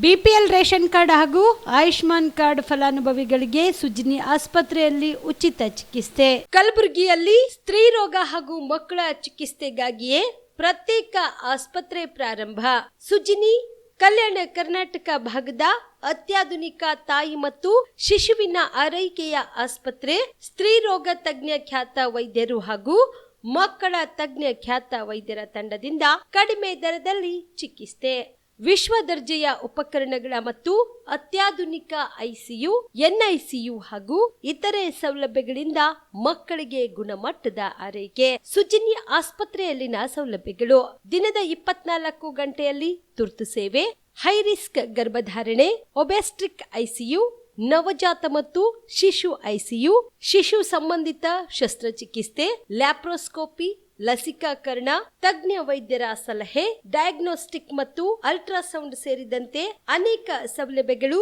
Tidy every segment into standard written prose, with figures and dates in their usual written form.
BPL ration card ಹಾಗೂ Ayushman card ಫಲಾನುಭವಿಗಳಿಗೆ ಸುಜಿನಿ ಆಸ್ಪತ್ರೆಯಲ್ಲಿ ಉಚಿತ ಚಿಕಿತ್ಸೆ. ಕಲಬುರಗಿಯಲ್ಲಿ ಸ್ತ್ರೀ ರೋಗ ಹಾಗೂ ಮಕ್ಕಳ ಚಿಕಿತ್ಸೆಗಾಗಿಯೇ ಪ್ರತ್ಯೇಕ ಆಸ್ಪತ್ರೆ ಪ್ರಾರಂಭ. ಸುಜಿನಿ ಕಲ್ಯಾಣ ಕರ್ನಾಟಕ ಭಾಗದ ಅತ್ಯಾಧುನಿಕ ತಾಯಿ ಮತ್ತು ಶಿಶುವಿನ ಆರೈಕೆಯ ಆಸ್ಪತ್ರೆ. ಸ್ತ್ರೀ ರೋಗ ತಜ್ಞ ಖ್ಯಾತ ವೈದ್ಯರು ಹಾಗೂ ಮಕ್ಕಳ ತಜ್ಞ ಖ್ಯಾತ ವೈದ್ಯರ ತಂಡದಿಂದ ಕಡಿಮೆ ದರದಲ್ಲಿ ಚಿಕಿತ್ಸೆ, ವಿಶ್ವ ದರ್ಜೆಯ ಉಪಕರಣಗಳ ಮತ್ತು ಅತ್ಯಾಧುನಿಕ ಐಸಿಯು, ಎನ್ಐಸಿಯು ಹಾಗೂ ಇತರೆ ಸೌಲಭ್ಯಗಳಿಂದ ಮಕ್ಕಳಿಗೆ ಗುಣಮಟ್ಟದ ಆರೈಕೆ. ಸುಜಿನಿ ಆಸ್ಪತ್ರೆಯಲ್ಲಿನ ಸೌಲಭ್ಯಗಳು: ದಿನದ 24 ಗಂಟೆಯಲ್ಲಿ ತುರ್ತು ಸೇವೆ, ಹೈ ರಿಸ್ಕ್ ಗರ್ಭಧಾರಣೆ, ಒಬೆಸ್ಟ್ರಿಕ್ ಐಸಿಯು, ನವಜಾತ ಮತ್ತು ಶಿಶು ಐಸಿಯು, ಶಿಶು ಸಂಬಂಧಿತ ಶಸ್ತ್ರಚಿಕಿತ್ಸೆ, ಲ್ಯಾಪ್ರೋಸ್ಕೋಪಿ, ಲಸಿಕಾಕರಣ, ತಜ್ಞ ವೈದ್ಯರ ಸಲಹೆ, ಡಯಾಗ್ನೋಸ್ಟಿಕ್ ಮತ್ತು ಅಲ್ಟ್ರಾಸೌಂಡ್ ಸೇರಿದಂತೆ ಅನೇಕ ಸೌಲಭ್ಯಗಳು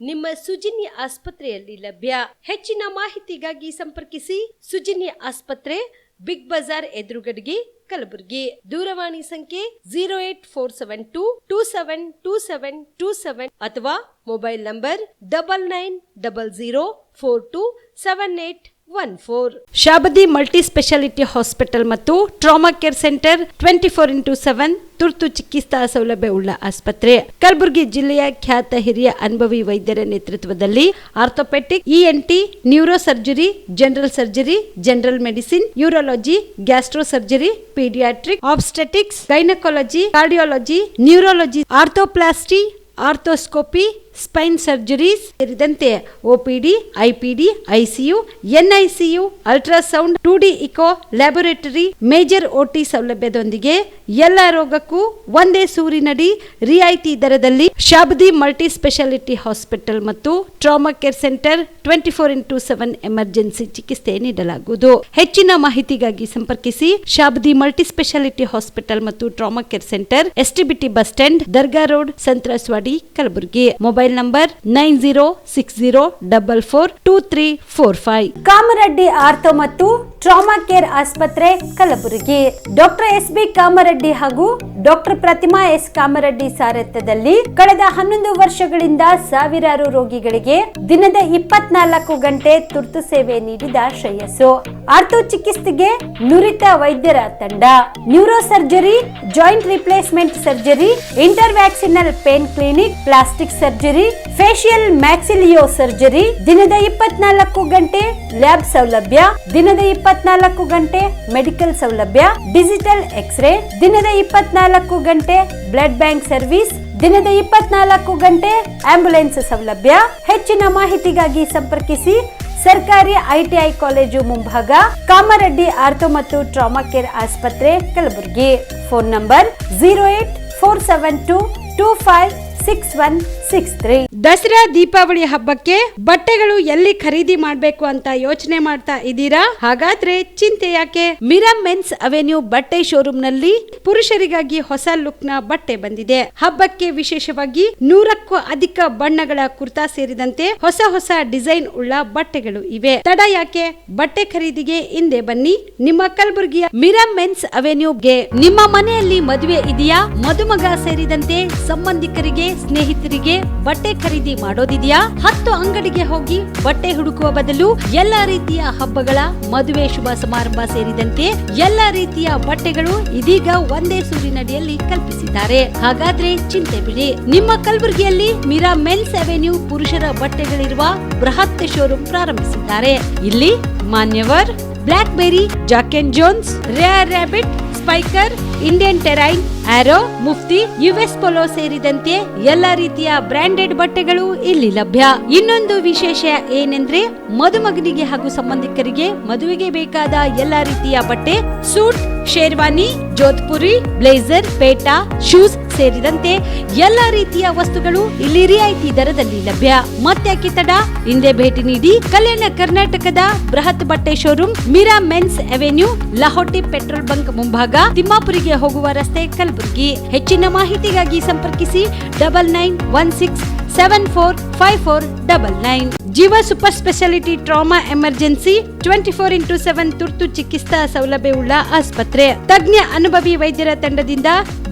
ನಿಮ್ಮ ಸುಜಿನಿ ಆಸ್ಪತ್ರೆಯಲ್ಲಿ ಲಭ್ಯ. ಹೆಚ್ಚಿನ ಮಾಹಿತಿಗಾಗಿ ಸಂಪರ್ಕಿಸಿ ಸುಜಿನಿ ಆಸ್ಪತ್ರೆ, ಬಿಗ್ ಬಜಾರ್ ಎದುರುಗಡೆಗೆ, ಕಲಬುರಗಿ. ದೂರವಾಣಿ ಸಂಖ್ಯೆ 08472 272727 ಅಥವಾ mobile number 9900427814. Shabadi multi speciality hospital ಮತ್ತು ಟ್ರಾಮಾ ಕೇರ್ ಸೆಂಟರ್ 24x7 ತುರ್ತು ಚಿಕಿತ್ಸಾ ಸೌಲಭ್ಯ ಉಳ್ಳ ಆಸ್ಪತ್ರೆ. ಕಲಬುರಗಿ ಜಿಲ್ಲೆಯ ಖ್ಯಾತ ಹಿರಿಯ ಅನುಭವಿ ವೈದ್ಯರ ನೇತೃತ್ವದಲ್ಲಿ orthopaedic, ENT, neuro surgery, general surgery, general medicine, urology, gastro surgery, paediatric, obstetrics, gynaecology, cardiology, neurology, arthroplasty, arthroscopy, spine surgeries ಸೇರಿದಂತೆ OPD, IPD, ICU, NICU, ultrasound, 2D echo, laboratory, major OT ಸೌಲಭ್ಯದೊಂದಿಗೆ ಎಲ್ಲ ರೋಗಕ್ಕೂ ಒಂದೇ ಸೂರಿನಡಿ ರಿಯಾಯಿತಿ ದರದಲ್ಲಿ ಶಾಬದಿ ಮಲ್ಟಿ ಸ್ಪೆಷಾಲಿಟಿ ಹಾಸ್ಪಿಟಲ್ ಮತ್ತು trauma care centre 24x7 emergency ಚಿಕಿತ್ಸೆ ನೀಡಲಾಗುವುದು. ಹೆಚ್ಚಿನ ಮಾಹಿತಿಗಾಗಿ ಸಂಪರ್ಕಿಸಿ ಶಾಬದಿ ಮಲ್ಟಿ ಸ್ಪೆಷಾಲಿಟಿ ಹಾಸ್ಪಿಟಲ್ ಮತ್ತು trauma care centre, STBT bus stand, Dargah road, ಸಂತ್ರಸ್ವಾಡಿ, Kalaburagi. Mobile number 9060442345. Kamareddy ortho ಮತ್ತು ಟ್ರಾಮಾ ಕೇರ್ ಆಸ್ಪತ್ರೆ, ಕಲಬುರಗಿ. Doctor S B. ಕಾಮರೆಡ್ಡಿ ಹಾಗೂ ಡಾಕ್ಟರ್ ಪ್ರತಿಮಾ ಎಸ್. ಕಾಮರೆಡ್ಡಿ ಸಾರಥ್ಯದಲ್ಲಿ ಕಳೆದ 11 ವರ್ಷಗಳಿಂದ ಸಾವಿರಾರು ರೋಗಿಗಳಿಗೆ ದಿನದ 24 ಗಂಟೆ ತುರ್ತು ಸೇವೆ ನೀಡಿದ ಶ್ರೇಯಸ್ಸು. ಆರ್ಥೋ ಚಿಕಿತ್ಸೆಗೆ ನುರಿತ ವೈದ್ಯರ ತಂಡ, neuro surgery, joint replacement surgery, interventional pain clinic, plastic surgery, facial maxillo surgery, ದಿನದ 24 ಗಂಟೆ ಲ್ಯಾಬ್ ಸೌಲಭ್ಯ, ದಿನದ 24 ಗಂಟೆ ಮೆಡಿಕಲ್ ಸೌಲಭ್ಯ, ಡಿಜಿಟಲ್ ಎಕ್ಸ್ರೇ, ದಿನದ 24 ಗಂಟೆ ಬ್ಲಡ್ ಬ್ಯಾಂಕ್ ಸರ್ವಿಸ್, ದಿನದ 24 ಗಂಟೆ ಆಂಬ್ಯುಲೆನ್ಸ್ ಸೌಲಭ್ಯ. ಹೆಚ್ಚಿನ ಮಾಹಿತಿಗಾಗಿ ಸಂಪರ್ಕಿಸಿ ಸರ್ಕಾರಿ ಐಟಿಐ ಕಾಲೇಜು ಮುಂಭಾಗ, ಕಾಮರೆಡ್ಡಿ ಆರ್ಥೋ ಮತ್ತು ಟ್ರಾಮಾ ಕೇರ್ ಆಸ್ಪತ್ರೆ, ಕಲಬುರಗಿ. Phone number 08472256163. ದಸರಾ ದೀಪಾವಳಿ ಹಬ್ಬಕ್ಕೆ ಬಟ್ಟೆಗಳು ಎಲ್ಲಿ ಖರೀದಿ ಮಾಡಬೇಕು ಅಂತ ಯೋಚನೆ ಮಾಡ್ತಾ ಇದ್ದೀರಾ? ಹಾಗಾದ್ರೆ ಚಿಂತೆ ಯಾಕೆ? ಮಿರಾ ಮೆನ್ಸ್ ಅವೆನ್ಯೂ ಬಟ್ಟೆ ಶೋರೂಮ್ ನಲ್ಲಿ ಪುರುಷರಿಗಾಗಿ ಹೊಸ ಲುಕ್ ನ ಬಟ್ಟೆ ಬಂದಿದೆ. ಹಬ್ಬಕ್ಕೆ ವಿಶೇಷವಾಗಿ 100ಕ್ಕೂ ಅಧಿಕ ಬಣ್ಣಗಳ ಕುರ್ತಾ ಸೇರಿದಂತೆ ಹೊಸ ಹೊಸ ಡಿಸೈನ್ ಉಳ್ಳ ಬಟ್ಟೆಗಳು ಇವೆ. ತಡ ಯಾಕೆ? ಬಟ್ಟೆ ಖರೀದಿಗೆ ಹಿಂದೆ ಬನ್ನಿ ನಿಮ್ಮ ಕಲಬುರಗಿಯ ಮಿರಾ ಮೆನ್ಸ್ ಅವೆನ್ಯೂಗೆ. ನಿಮ್ಮ ಮನೆಯಲ್ಲಿ ಮದುವೆ ಇದೆಯಾ? ಮದುಮಗ ಸೇರಿದಂತೆ ಸಂಬಂಧಿಕರಿಗೆ, ಸ್ನೇಹಿತರಿಗೆ ಬಟ್ಟೆ ಖರೀದಿ ಮಾಡೋದಿದೆಯಾ? 10 ಅಂಗಡಿಗೆ ಹೋಗಿ ಬಟ್ಟೆ ಹುಡುಕುವ ಬದಲು ಎಲ್ಲಾ ರೀತಿಯ ಹಬ್ಬಗಳ, ಮದುವೆ, ಶುಭ ಸಮಾರಂಭ ಸೇರಿದಂತೆ ಎಲ್ಲಾ ರೀತಿಯ ಬಟ್ಟೆಗಳು ಇದೀಗ ಒಂದೇ ಸೂರಿನಡಿಯಲ್ಲಿ ಕಲ್ಪಿಸಿದ್ದಾರೆ. ಹಾಗಾದ್ರೆ ಚಿಂತೆ ಬಿಡಿ. ನಿಮ್ಮ ಕಲಬುರಗಿಯಲ್ಲಿ ಮಿರಾ ಮೆನ್ಸ್ ಅವೆನ್ಯೂ ಪುರುಷರ ಬಟ್ಟೆಗಳಿರುವ ಬೃಹತ್ ಶೋರೂಮ್ ಪ್ರಾರಂಭಿಸಿದ್ದಾರೆ. ಇಲ್ಲಿ Manyavar, Blackberry, Jack and Jones, Rare Rabbit, Spykar, Indian Terrain, Arrow, Mufti, US Polo ಸೇರಿದಂತೆ ಎಲ್ಲಾ ರೀತಿಯ ಬ್ರಾಂಡೆಡ್ ಬಟ್ಟೆಗಳು ಇಲ್ಲಿ ಲಭ್ಯ. ಇನ್ನೊಂದು ವಿಶೇಷ ಏನೆಂದ್ರೆ ಮದುಮಗನಿಗೆ ಹಾಗೂ ಸಂಬಂಧಿಕರಿಗೆ ಮದುವೆಗೆ ಬೇಕಾದ ಎಲ್ಲಾ ರೀತಿಯ ಬಟ್ಟೆ, ಸೂಟ್, ಶೇರ್ವಾನಿ, ಜೋಧ್ಪುರಿ, ಬ್ಲೇಸರ್, ಪೇಟಾ, ಶೂಸ್ ಸೇರಿದಂತೆ ಎಲ್ಲಾ ರೀತಿಯ ವಸ್ತುಗಳು ಇಲ್ಲಿ ರಿಯಾಯಿತಿ ದರದಲ್ಲಿ ಲಭ್ಯ. ಮತ್ತ್ಯಾಕೆ ತಡ? ಹಿಂದೆ ಭೇಟಿ ನೀಡಿ ಕಲ್ಯಾಣ ಕರ್ನಾಟಕದ ಬೃಹತ್ ಬಟ್ಟೆ showroom Mira men's avenue, Lahoti petrol bunk ಮುಂಭಾಗ, ತಿಮ್ಮಾಪುರಿಗೆ ಹೋಗುವ ರಸ್ತೆ, ಕಲಬುರಗಿ. ಹೆಚ್ಚಿನ ಮಾಹಿತಿಗಾಗಿ ಸಂಪರ್ಕಿಸಿ 9916745499. ಜೀವ super speciality trauma emergency 24x7 ತುರ್ತು ಚಿಕಿತ್ಸಾ ಸೌಲಭ್ಯವುಳ್ಳ ಆಸ್ಪತ್ರೆ. ತಜ್ಞ ಅನುಭವಿ ವೈದ್ಯರ ತಂಡದಿಂದ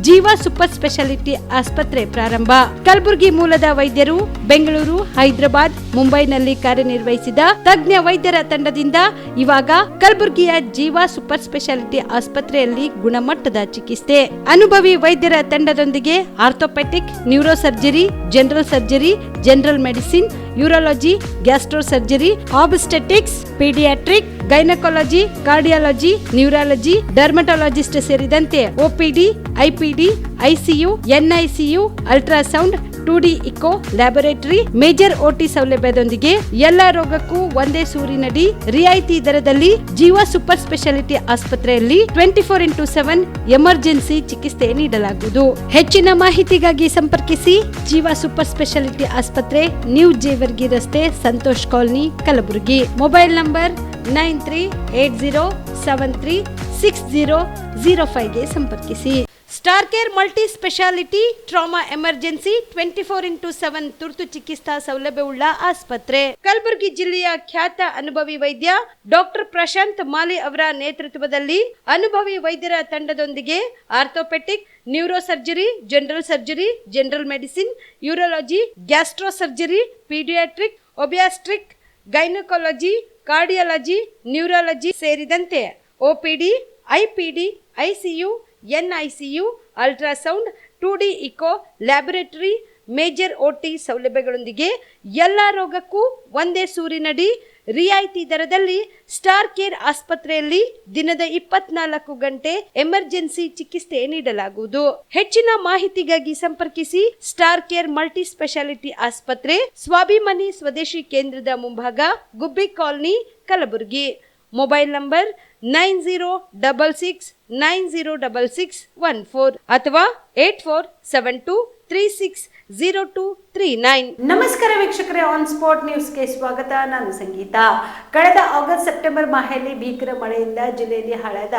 ಜೀವ ಸೂಪರ್ ಸ್ಪೆಷಾಲಿಟಿ ಆಸ್ಪತ್ರೆ ಪ್ರಾರಂಭ. ಕಲಬುರಗಿ ಮೂಲದ ವೈದ್ಯರು ಬೆಂಗಳೂರು, ಹೈದರಾಬಾದ್, ಮುಂಬೈನಲ್ಲಿ ಕಾರ್ಯನಿರ್ವಹಿಸಿದ ತಜ್ಞ ವೈದ್ಯರ ತಂಡದಿಂದ ಇವಾಗ ಕಲಬುರಗಿಯ ಜೀವ ಸೂಪರ್ ಸ್ಪೆಷಾಲಿಟಿ ಆಸ್ಪತ್ರೆಯಲ್ಲಿ ಗುಣಮಟ್ಟದ ಚಿಕಿತ್ಸೆ. ಅನುಭವಿ ವೈದ್ಯರ ತಂಡದೊಂದಿಗೆ orthopaedic, neuro surgery, general surgery, general medicine, urology, gastro surgery, obstetrics, paediatric, gynaecology, cardiology, neurology, dermatologist ಸೇರಿದಂತೆ OPD, IPD, ICU, NICU, ultrasound, 2D echo, laboratory, major OT ಸೌಲಭ್ಯದೊಂದಿಗೆ ಎಲ್ಲಾ ರೋಗಕ್ಕೂ ಒಂದೇ ಸೂರಿನಡಿ ರಿಯಾಯಿತಿ ದರದಲ್ಲಿ ಜೀವ ಸೂಪರ್ ಸ್ಪೆಷಾಲಿಟಿ ಆಸ್ಪತ್ರೆಯಲ್ಲಿ 24x7 ಎಮರ್ಜೆನ್ಸಿ ಚಿಕಿತ್ಸೆ ನೀಡಲಾಗುವುದು. ಹೆಚ್ಚಿನ ಮಾಹಿತಿಗಾಗಿ ಸಂಪರ್ಕಿಸಿ ಜೀವ ಸೂಪರ್ ಸ್ಪೆಷಾಲಿಟಿ ಆಸ್ಪತ್ರೆ, ನ್ಯೂ ಜೇವರ್ಗಿ ರಸ್ತೆ, Santosh colony, Kalaburagi. Mobile number 9380736005ಗೆ ಸಂಪರ್ಕಿಸಿ. Star care multi speciality trauma emergency 24x7 ತುರ್ತು ಚಿಕಿತ್ಸಾ ಸೌಲಭ್ಯವುಳ್ಳ ಆಸ್ಪತ್ರೆ. ಕಲಬುರಗಿ ಜಿಲ್ಲೆಯ ಖ್ಯಾತ ಅನುಭವಿ ವೈದ್ಯ ಡಾಕ್ಟರ್ ಪ್ರಶಾಂತ್ ಮಾಲಿ ಅವರ ನೇತೃತ್ವದಲ್ಲಿ ಅನುಭವಿ ವೈದ್ಯರ ತಂಡದೊಂದಿಗೆ orthopaedic, neuro surgery, general surgery, general medicine, urology, gastro surgery, paediatric, obstetric, gynaecology, cardiology, neurology ಸೇರಿದಂತೆ OPD, IPD, ICU, NICU, ultrasound, 2D echo, laboratory, major OT ಸೌಲಭ್ಯಗಳೊಂದಿಗೆ ಎಲ್ಲಾ ರೋಗಕ್ಕೂ ಒಂದೇ ಸೂರಿನಡಿ ರಿಯಾಯಿತಿ ದರದಲ್ಲಿ ಸ್ಟಾರ್ ಕೇರ್ ಆಸ್ಪತ್ರೆಯಲ್ಲಿ ದಿನದ 24 ಗಂಟೆ ಎಮರ್ಜೆನ್ಸಿ ಚಿಕಿತ್ಸೆ ನೀಡಲಾಗುವುದು. ಹೆಚ್ಚಿನ ಮಾಹಿತಿಗಾಗಿ ಸಂಪರ್ಕಿಸಿ ಸ್ಟಾರ್ ಕೇರ್ ಮಲ್ಟಿ ಸ್ಪೆಷಾಲಿಟಿ ಆಸ್ಪತ್ರೆ, ಸ್ವಾಭಿಮಾನಿ ಸ್ವದೇಶಿ ಕೇಂದ್ರದ ಮುಂಭಾಗ, ಗುಬ್ಬಿ ಕಾಲನಿ, ಕಲಬುರಗಿ. ಮೊಬೈಲ್ ನಂಬರ್ 9066906614 ಅಥವಾ 8472360239. ನಮಸ್ಕಾರ ವೀಕ್ಷಕರೇ, ಆನ್ ಸ್ಪಾಟ್ ನ್ಯೂಸ್ಗೆ ಸ್ವಾಗತ. ನಾನು ಸಂಗೀತ. ಕಳೆದ ಆಗಸ್ಟ್ ಸೆಪ್ಟೆಂಬರ್ ಮಾಹೆಯಲ್ಲಿ ಭೀಕರ ಮಳೆಯಿಂದ ಜಿಲ್ಲೆಯಲ್ಲಿ ಹಾಳಾದ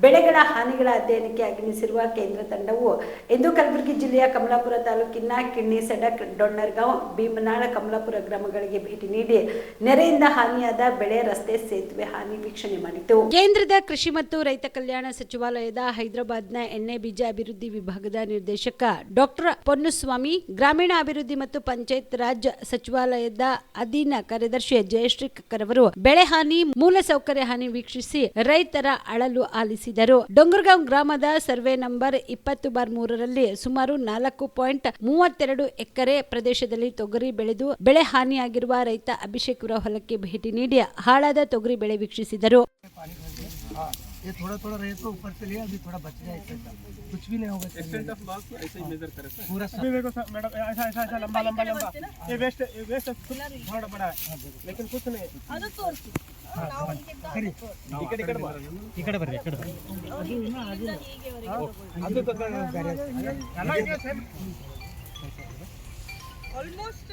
ಬೆಳೆಗಳ ಹಾನಿಗಳ ಅಧ್ಯಯನಕ್ಕೆ ಆಗಮಿಸಿರುವ ಕೇಂದ್ರ ತಂಡವು ಇಂದು ಕಲಬುರಗಿ ಜಿಲ್ಲೆಯ ಕಮಲಾಪುರ ತಾಲೂಕಿನ ಕಿಣ್ಣಿ, ಸಡಕ್, ಡೊಣ್ಣರ್ಗಾಂವ್, ಭೀಮನಾಳ, ಕಮಲಾಪುರ ಗ್ರಾಮಗಳಿಗೆ ಭೇಟಿ ನೀಡಿ ನೆರೆಯಿಂದ ಹಾನಿಯಾದ ಬೆಳೆ, ರಸ್ತೆ, ಸೇತುವೆ ಹಾನಿ ವೀಕ್ಷಣೆ ಮಾಡಿತು. ಕೇಂದ್ರದ ಕೃಷಿ ಮತ್ತು ರೈತ ಕಲ್ಯಾಣ ಸಚಿವಾಲಯದ ಹೈದರಾಬಾದ್ನ ಎಣ್ಣೆ ಬೀಜ ಅಭಿವೃದ್ಧಿ ವಿಭಾಗದ ನಿರ್ದೇಶಕ ಡಾಕ್ಟರ್ ಪೊನ್ನುಸ್ವಾಮಿ, ಗ್ರಾಮೀಣ ಅಭಿವೃದ್ಧಿ ಮತ್ತು ಪಂಚಾಯತ್ ರಾಜ್ ಸಚಿವಾಲಯದ ಅಧೀನ ಕಾರ್ಯದರ್ಶಿ ಜಯಶ್ರೀ ಕಕ್ಕರ್ ಅವರು ಬೆಳೆ ಹಾನಿ, ಮೂಲಸೌಕರ್ಯ ಹಾನಿ ವೀಕ್ಷಿಸಿ ರೈತರ ಅಳಲು ಆಲಿಸಿದರು. ಡೊಂಗರ್ಗಾಂವ್ ಗ್ರಾಮದ ಸರ್ವೆ ನಂಬರ್ 20/3ರಲ್ಲಿ ಸುಮಾರು 4.32 ಎಕರೆ ಪ್ರದೇಶದಲ್ಲಿ ತೊಗರಿ ಬೆಳೆದು ಬೆಳೆ ಹಾನಿಯಾಗಿರುವ ರೈತ ಅಭಿಷೇಕ್ ಅವರ ಹೊಲಕ್ಕೆ ಭೇಟಿ ನೀಡಿ ಹಾಳಾದ ತೊಗರಿ ಬೆಳೆ ವೀಕ್ಷಿಸಿದರು. ये थोड़ा थोड़ा रहे तो ऊपर से लिया, अभी थोड़ा बच गया, कुछ भी नहीं होगा। एक्सटेंट ऑफ लॉस को ऐसे ही मेजर करें सर। पूरा सब देखो सर मैडम, ऐसा ऐसा ऐसा लंबा लंबा लंबा ये वेस्ट थोड़ा बड़ा है लेकिन कुछ नहीं। ಅದು ಬರ್ರಿ ಅದು ಆಲ್ಮೋಸ್ಟ್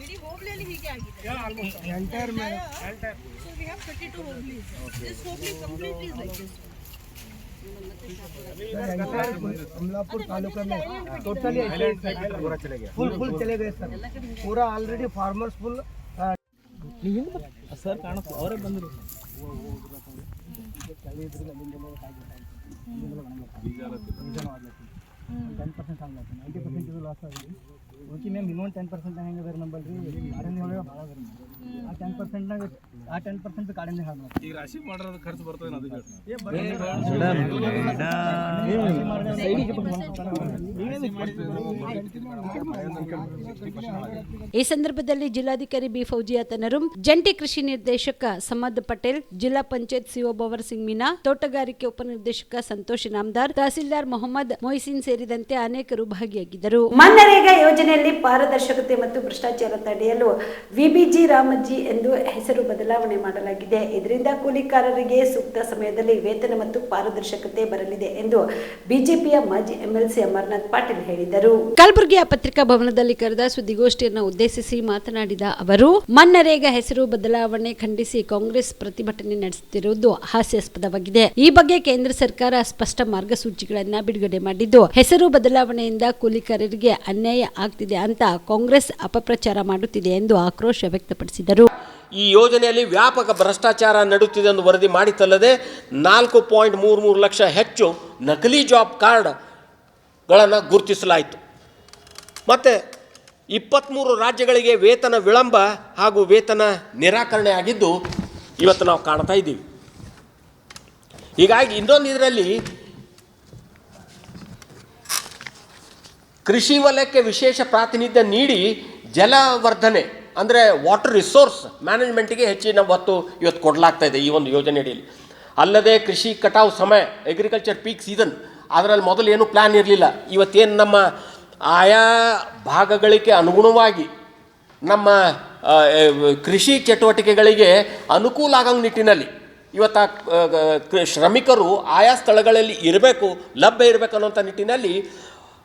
ಇಡೀ ಹೋಬಳಿಯಲ್ಲಿ ಹೀಗೆ ಆಗಿದೆ. Entire So we have 32 ಹೋಬಳೀಸ್. This hobli completely is like this. Kamalapur taluka में टोटली फुल चले गए सर, पूरा ऑलरेडी फार्मर्स फुल सर ಕಾಣುತ್ತೆ ಅವರೇ ಬಂದರು. ಓಕೆ ಮ್ಯಾಮ್, ಇನ್ನೊಂದು 10% ಹೆಂಗೆ ಬೇರೆ ನಂಬಲ್ರಿ ಕಾಡನ್ನೇ ಒಳಗೆ ಭಾಳ ಅದ ಆ 10%ನಾಗ ಆ 10% ಕಾಡನ್ನೇ ಹಾಳು ಮಾಡ್ತೀವಿ. ಈಗ ರಾಶಿ ಮಾಡೋದು ಖರ್ಚು ಬರ್ತದೆ ಅದು ಈ ಸಂದರ್ಭದಲ್ಲಿ ಜಿಲ್ಲಾಧಿಕಾರಿ ಬಿ ಫೌಜಿಯಾ ತನರುಂ, ಜಂಟಿ ಕೃಷಿ ನಿರ್ದೇಶಕ ಸಮದ್ ಪಟೇಲ್, ಜಿಲ್ಲಾ ಪಂಚಾಯತ್ ಸಿಒ ಭವರ್ ಸಿಂಗ್ ಮೀನಾ, ತೋಟಗಾರಿಕೆ ಉಪನಿರ್ದೇಶಕ ಸಂತೋಷ್ ನಾಮದಾರ್, ತಹಸೀಲ್ದಾರ್ ಮೊಹಮ್ಮದ್ ಮೊಯ್ಸಿನ್ ಸೇರಿದಂತೆ ಅನೇಕರು ಭಾಗಿಯಾಗಿದ್ದರು. ಮನ್ರೇಗಾ ಯೋಜನೆಯಲ್ಲಿ ಪಾರದರ್ಶಕತೆ ಮತ್ತು ಭ್ರಷ್ಟಾಚಾರ ತಡೆಯಲು ವಿಬಿಜಿ ರಾಮಜಿ ಎಂದು ಹೆಸರು ಬದಲಾವಣೆ ಮಾಡಲಾಗಿದೆ. ಇದರಿಂದ ಕೂಲಿಕಾರರಿಗೆ ಸೂಕ್ತ ಸಮಯದಲ್ಲಿ ವೇತನ ಮತ್ತು ಪಾರದರ್ಶಕತೆ ಬರಲಿದೆ ಎಂದು ಬಿಜೆಪಿಯ ಮಾಜಿ ಎಂಎಲ್ಸಿ ಅಮರನಾಥ್ ಪಾಟೀಲ್ ಹೇಳಿದರು. ಕಲಬುರಗಿಯ ಪತ್ರಿಕಾ ಭವನದಲ್ಲಿ ಕರೆದ ಸುದ್ದಿಗೋಷ್ಠಿಯನ್ನು ಉದ್ದೇಶಿಸಿ ಮಾತನಾಡಿದ ಅವರು, ಮನ್ರೇಗಾ ಹೆಸರು ಬದಲಾವಣೆ ಖಂಡಿಸಿ ಕಾಂಗ್ರೆಸ್ ಪ್ರತಿಭಟನೆ ನಡೆಸುತ್ತಿರುವುದು ಹಾಸ್ಯಾಸ್ಪದವಾಗಿದೆ. ಈ ಬಗ್ಗೆ ಕೇಂದ್ರ ಸರ್ಕಾರ ಸ್ಪಷ್ಟ ಮಾರ್ಗಸೂಚಿಗಳನ್ನ ಬಿಡುಗಡೆ ಮಾಡಿದ್ದು, ಹೆಸರು ಬದಲಾವಣೆಯಿಂದ ಕೂಲಿಕಾರರಿಗೆ ಅನ್ಯಾಯ ಆಗ್ತಿದೆ ಅಂತ ಕಾಂಗ್ರೆಸ್ ಅಪಪ್ರಚಾರ ಮಾಡುತ್ತಿದೆ ಎಂದು ಆಕ್ರೋಶ ವ್ಯಕ್ತಪಡಿಸಿದರು. ಈ ಯೋಜನೆಯಲ್ಲಿ ವ್ಯಾಪಕ ಭ್ರಷ್ಟಾಚಾರ ನಡೆಯುತ್ತಿದೆ ಎಂದು ವರದಿ ಮಾಡಿತಲ್ಲದೆ 4.33 ಲಕ್ಷ ಹೆಚ್ಚು ನಕಲಿ ಜಾಬ್ ಕಾರ್ಡ್ ಗಳನ್ನು ಗುರುತಿಸಲಾಯಿತು. ಮತ್ತು 23 ರಾಜ್ಯಗಳಿಗೆ ವೇತನ ವಿಳಂಬ ಹಾಗೂ ವೇತನ ನಿರಾಕರಣೆ ಆಗಿದ್ದು ಇವತ್ತು ನಾವು ಕಾಣ್ತಾ ಇದ್ದೀವಿ. ಹೀಗಾಗಿ ಇನ್ನೊಂದು ಇದರಲ್ಲಿ ಕೃಷಿ ವಲಯಕ್ಕೆ ವಿಶೇಷ ಪ್ರಾತಿನಿಧ್ಯ ನೀಡಿ ಜಲವರ್ಧನೆ ಅಂದರೆ ವಾಟರ್ ರಿಸೋರ್ಸ್ ಮ್ಯಾನೇಜ್ಮೆಂಟಿಗೆ ಹೆಚ್ಚಿನ ಒತ್ತು ಇವತ್ತು ಕೊಡಲಾಗ್ತಾ ಇದೆ ಈ ಒಂದು ಯೋಜನೆಯಲ್ಲಿ. ಅಲ್ಲದೆ ಕೃಷಿ ಕಟಾವು ಸಮಯ ಅಗ್ರಿಕಲ್ಚರ್ ಪೀಕ್ ಸೀಸನ್ ಅದರಲ್ಲಿ ಮೊದಲು ಏನೂ ಪ್ಲ್ಯಾನ್ ಇರಲಿಲ್ಲ. ಇವತ್ತೇನು ನಮ್ಮ ಆಯಾ ಭಾಗಗಳಿಗೆ ಅನುಗುಣವಾಗಿ ನಮ್ಮ ಕೃಷಿ ಚಟುವಟಿಕೆಗಳಿಗೆ ಅನುಕೂಲ ಆಗೋ ನಿಟ್ಟಿನಲ್ಲಿ ಇವತ್ತು ಶ್ರಮಿಕರು ಆಯಾ ಸ್ಥಳಗಳಲ್ಲಿ ಇರಬೇಕು, ಲಭ್ಯ ಇರಬೇಕು ಅನ್ನೋಂಥ ನಿಟ್ಟಿನಲ್ಲಿ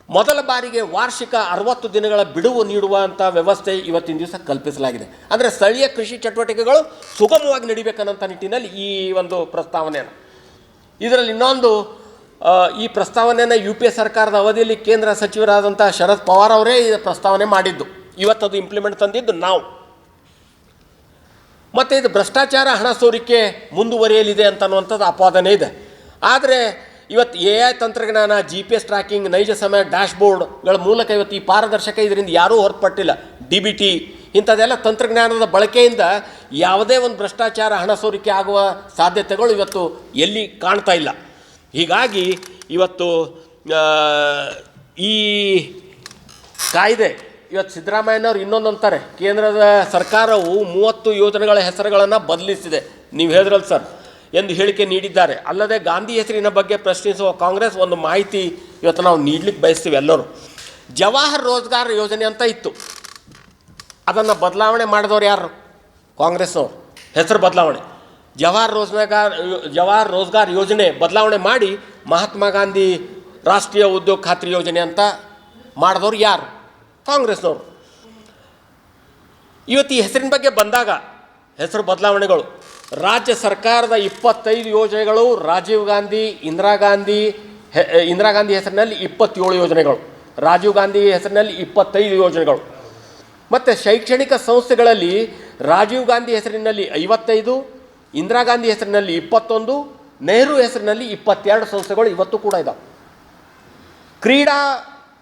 ಮೊದಲ ಬಾರಿಗೆ ವಾರ್ಷಿಕ 60 ದಿನಗಳ ಬಿಡುವು ನೀಡುವಂಥ ವ್ಯವಸ್ಥೆ ಇವತ್ತಿನ ದಿವಸ ಕಲ್ಪಿಸಲಾಗಿದೆ. ಅಂದರೆ ಸ್ಥಳೀಯ ಕೃಷಿ ಚಟುವಟಿಕೆಗಳು ಸುಗಮವಾಗಿ ನಡಿಬೇಕನ್ನೋಂಥ ನಿಟ್ಟಿನಲ್ಲಿ ಈ ಒಂದು ಪ್ರಸ್ತಾವನೆಯನ್ನು ಇದರಲ್ಲಿ ಇನ್ನೊಂದು ಈ ಪ್ರಸ್ತಾವನೆಯನ್ನು UPA ಸರ್ಕಾರದ ಅವಧಿಯಲ್ಲಿ ಕೇಂದ್ರ ಸಚಿವರಾದಂಥ ಶರದ್ ಪವಾರ್ ಅವರೇ ಈ ಪ್ರಸ್ತಾವನೆ ಮಾಡಿದ್ದು. ಇವತ್ತದು ಇಂಪ್ಲಿಮೆಂಟ್ ತಂದಿದ್ದು ನಾವು. ಮತ್ತು ಇದು ಭ್ರಷ್ಟಾಚಾರ ಹಣ ಸೋರಿಕೆ ಮುಂದುವರಿಯಲಿದೆ ಅಂತನ್ನುವಂಥದ್ದು ಅಪಾದನೆ ಇದೆ. ಆದರೆ ಇವತ್ತು AI ತಂತ್ರಜ್ಞಾನ, GPS ಟ್ರ್ಯಾಕಿಂಗ್, ನೈಜ ಸಮಯ ಡ್ಯಾಶ್ಬೋರ್ಡ್ಗಳ ಮೂಲಕ ಇವತ್ತು ಈ ಪಾರದರ್ಶಕ ಇದರಿಂದ ಯಾರೂ ಹೊರತುಪಟ್ಟಿಲ್ಲ. DBT ಇಂಥದ್ದೆಲ್ಲ ತಂತ್ರಜ್ಞಾನದ ಬಳಕೆಯಿಂದ ಯಾವುದೇ ಒಂದು ಭ್ರಷ್ಟಾಚಾರ ಹಣ ಸೋರಿಕೆ ಆಗುವ ಸಾಧ್ಯತೆಗಳು ಇವತ್ತು ಎಲ್ಲಿ ಕಾಣ್ತಾ ಇಲ್ಲ. ಹೀಗಾಗಿ ಇವತ್ತು ಈ ಕಾಯ್ದೆ ಇವತ್ತು ಸಿದ್ದರಾಮಯ್ಯನವ್ರು ಇನ್ನೊಂದು ಅಂತಾರೆ, ಕೇಂದ್ರದ ಸರ್ಕಾರವು 30 ಯೋಜನೆಗಳ ಹೆಸರುಗಳನ್ನು ಬದಲಿಸಿದೆ ನೀವು ಹೇಳಿದ್ರಲ್ಲ ಸರ್ ಎಂದು ಹೇಳಿಕೆ ನೀಡಿದ್ದಾರೆ. ಅಲ್ಲದೆ ಗಾಂಧಿ ಹೆಸರಿನ ಬಗ್ಗೆ ಪ್ರಶ್ನಿಸುವ ಕಾಂಗ್ರೆಸ್ ಒಂದು ಮಾಹಿತಿ ಇವತ್ತು ನಾವು ನೀಡಲಿಕ್ಕೆ ಬಯಸ್ತೀವಿ ಎಲ್ಲರೂ. ಜವಾಹರ್ ರೋಜ್ಗಾರ್ ಯೋಜನೆ ಅಂತ ಇತ್ತು, ಅದನ್ನು ಬದಲಾವಣೆ ಮಾಡಿದವ್ರು ಯಾರು? ಕಾಂಗ್ರೆಸ್ನವ್ರು. ಹೆಸರು ಬದಲಾವಣೆ ಜವಾಹರ್ ರೋಜ್ಗಾರ್ ಯೋಜನೆ ಬದಲಾವಣೆ ಮಾಡಿ ಮಹಾತ್ಮ ಗಾಂಧಿ ರಾಷ್ಟ್ರೀಯ ಉದ್ಯೋಗ ಖಾತ್ರಿ ಯೋಜನೆ ಅಂತ ಮಾಡಿದವ್ರು ಯಾರು? ಕಾಂಗ್ರೆಸ್ನವರು. ಇವತ್ತು ಈ ಹೆಸರಿನ ಬಗ್ಗೆ ಬಂದಾಗ ಹೆಸರು ಬದಲಾವಣೆಗಳು ರಾಜ್ಯ ಸರ್ಕಾರದ 25 ಯೋಜನೆಗಳು, ರಾಜೀವ್ ಗಾಂಧಿ ಇಂದಿರಾ ಗಾಂಧಿ ಹೆಸರಿನಲ್ಲಿ 27 ಯೋಜನೆಗಳು, ರಾಜೀವ್ ಗಾಂಧಿ ಹೆಸರಿನಲ್ಲಿ 25 ಯೋಜನೆಗಳು. ಮತ್ತು ಶೈಕ್ಷಣಿಕ ಸಂಸ್ಥೆಗಳಲ್ಲಿ ರಾಜೀವ್ ಗಾಂಧಿ ಹೆಸರಿನಲ್ಲಿ 55, ಇಂದಿರಾ ಗಾಂಧಿ ಹೆಸರಿನಲ್ಲಿ 21, ನೆಹರು ಹೆಸರಿನಲ್ಲಿ 22 ಸಂಸ್ಥೆಗಳು ಇವತ್ತು ಕೂಡ ಇದ್ದಾವೆ. ಕ್ರೀಡಾ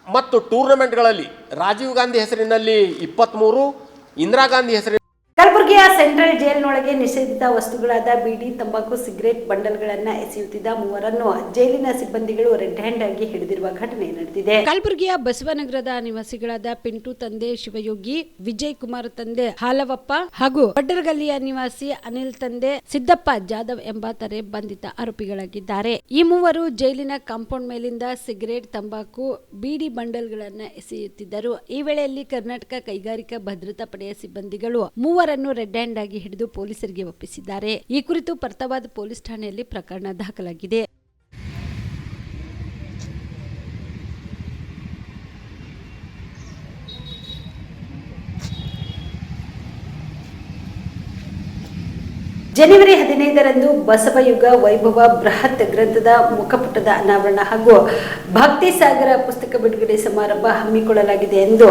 ಮತ್ತು ಟೂರ್ನಮೆಂಟ್ಗಳಲ್ಲಿ ರಾಜೀವ್ ಗಾಂಧಿ ಹೆಸರಿನಲ್ಲಿ 23, ಇಂದಿರಾ ಗಾಂಧಿ ಹೆಸರಿನಲ್ಲಿ ಕಲಬುರಗಿಯ ಸೆಂಟ್ರಲ್ ಜೈಲಿನೊಳಗೆ ನಿಷೇಧಿತ ವಸ್ತುಗಳಾದ ಬೀಡಿ, ತಂಬಾಕು, ಸಿಗರೇಟ್ ಬಂಡಲ್ಗಳನ್ನು ಎಸೆಯುತ್ತಿದ್ದ ಮೂವರನ್ನು ಜೈಲಿನ ಸಿಬ್ಬಂದಿಗಳು ರೆಡ್ ಹ್ಯಾಂಡ್ ಆಗಿ ಹಿಡಿದಿರುವ ಘಟನೆ ನಡೆದಿದೆ. ಕಲಬುರಗಿಯ ಬಸವನಗರದ ನಿವಾಸಿಗಳಾದ ಪಿಂಟು ತಂದೆ ಶಿವಯೋಗಿ, ವಿಜಯ್ ಕುಮಾರ್ ತಂದೆ ಹಾಲವಪ್ಪ ಹಾಗೂ ಬಡ್ಡರಗಲ್ಲಿಯ ನಿವಾಸಿ ಅನಿಲ್ ತಂದೆ ಸಿದ್ದಪ್ಪ ಜಾಧವ್ ಎಂಬಾತರೆ ಬಂಧಿತ ಆರೋಪಿಗಳಾಗಿದ್ದಾರೆ. ಈ ಮೂವರು ಜೈಲಿನ ಕಾಂಪೌಂಡ್ ಮೇಲಿಂದ ಸಿಗರೇಟ್, ತಂಬಾಕು, ಬೀಡಿ ಬಂಡಲ್ಗಳನ್ನು ಎಸೆಯುತ್ತಿದ್ದರು. ಈ ವೇಳೆಯಲ್ಲಿ ಕರ್ನಾಟಕ ಕೈಗಾರಿಕಾ ಭದ್ರತಾ ಪಡೆಯ ಸಿಬ್ಬಂದಿಗಳು ಮೂವರನ್ನು ರೆಡ್ ಹ್ಯಾಂಡ್ ಆಗಿ ಹಿಡಿದು ಪೊಲೀಸರಿಗೆ ಒಪ್ಪಿಸಿದ್ದಾರೆ. ಈ ಕುರಿತು ಪರ್ತಾವಾದ ಪೊಲೀಸ್ ಠಾಣೆಯಲ್ಲಿ ಪ್ರಕರಣ ದಾಖಲಾಗಿದೆ. ಜನವರಿ 15ರಂದು ಬಸವಯುಗ ವೈಭವ ಬೃಹತ್ ಗ್ರಂಥದ ಮುಖಪುಟದ ಅನಾವರಣ ಹಾಗೂ ಭಕ್ತಿ ಸಾಗರ ಪುಸ್ತಕ ಬಿಡುಗಡೆ ಸಮಾರಂಭ ಹಮ್ಮಿಕೊಳ್ಳಲಾಗಿದೆ ಎಂದು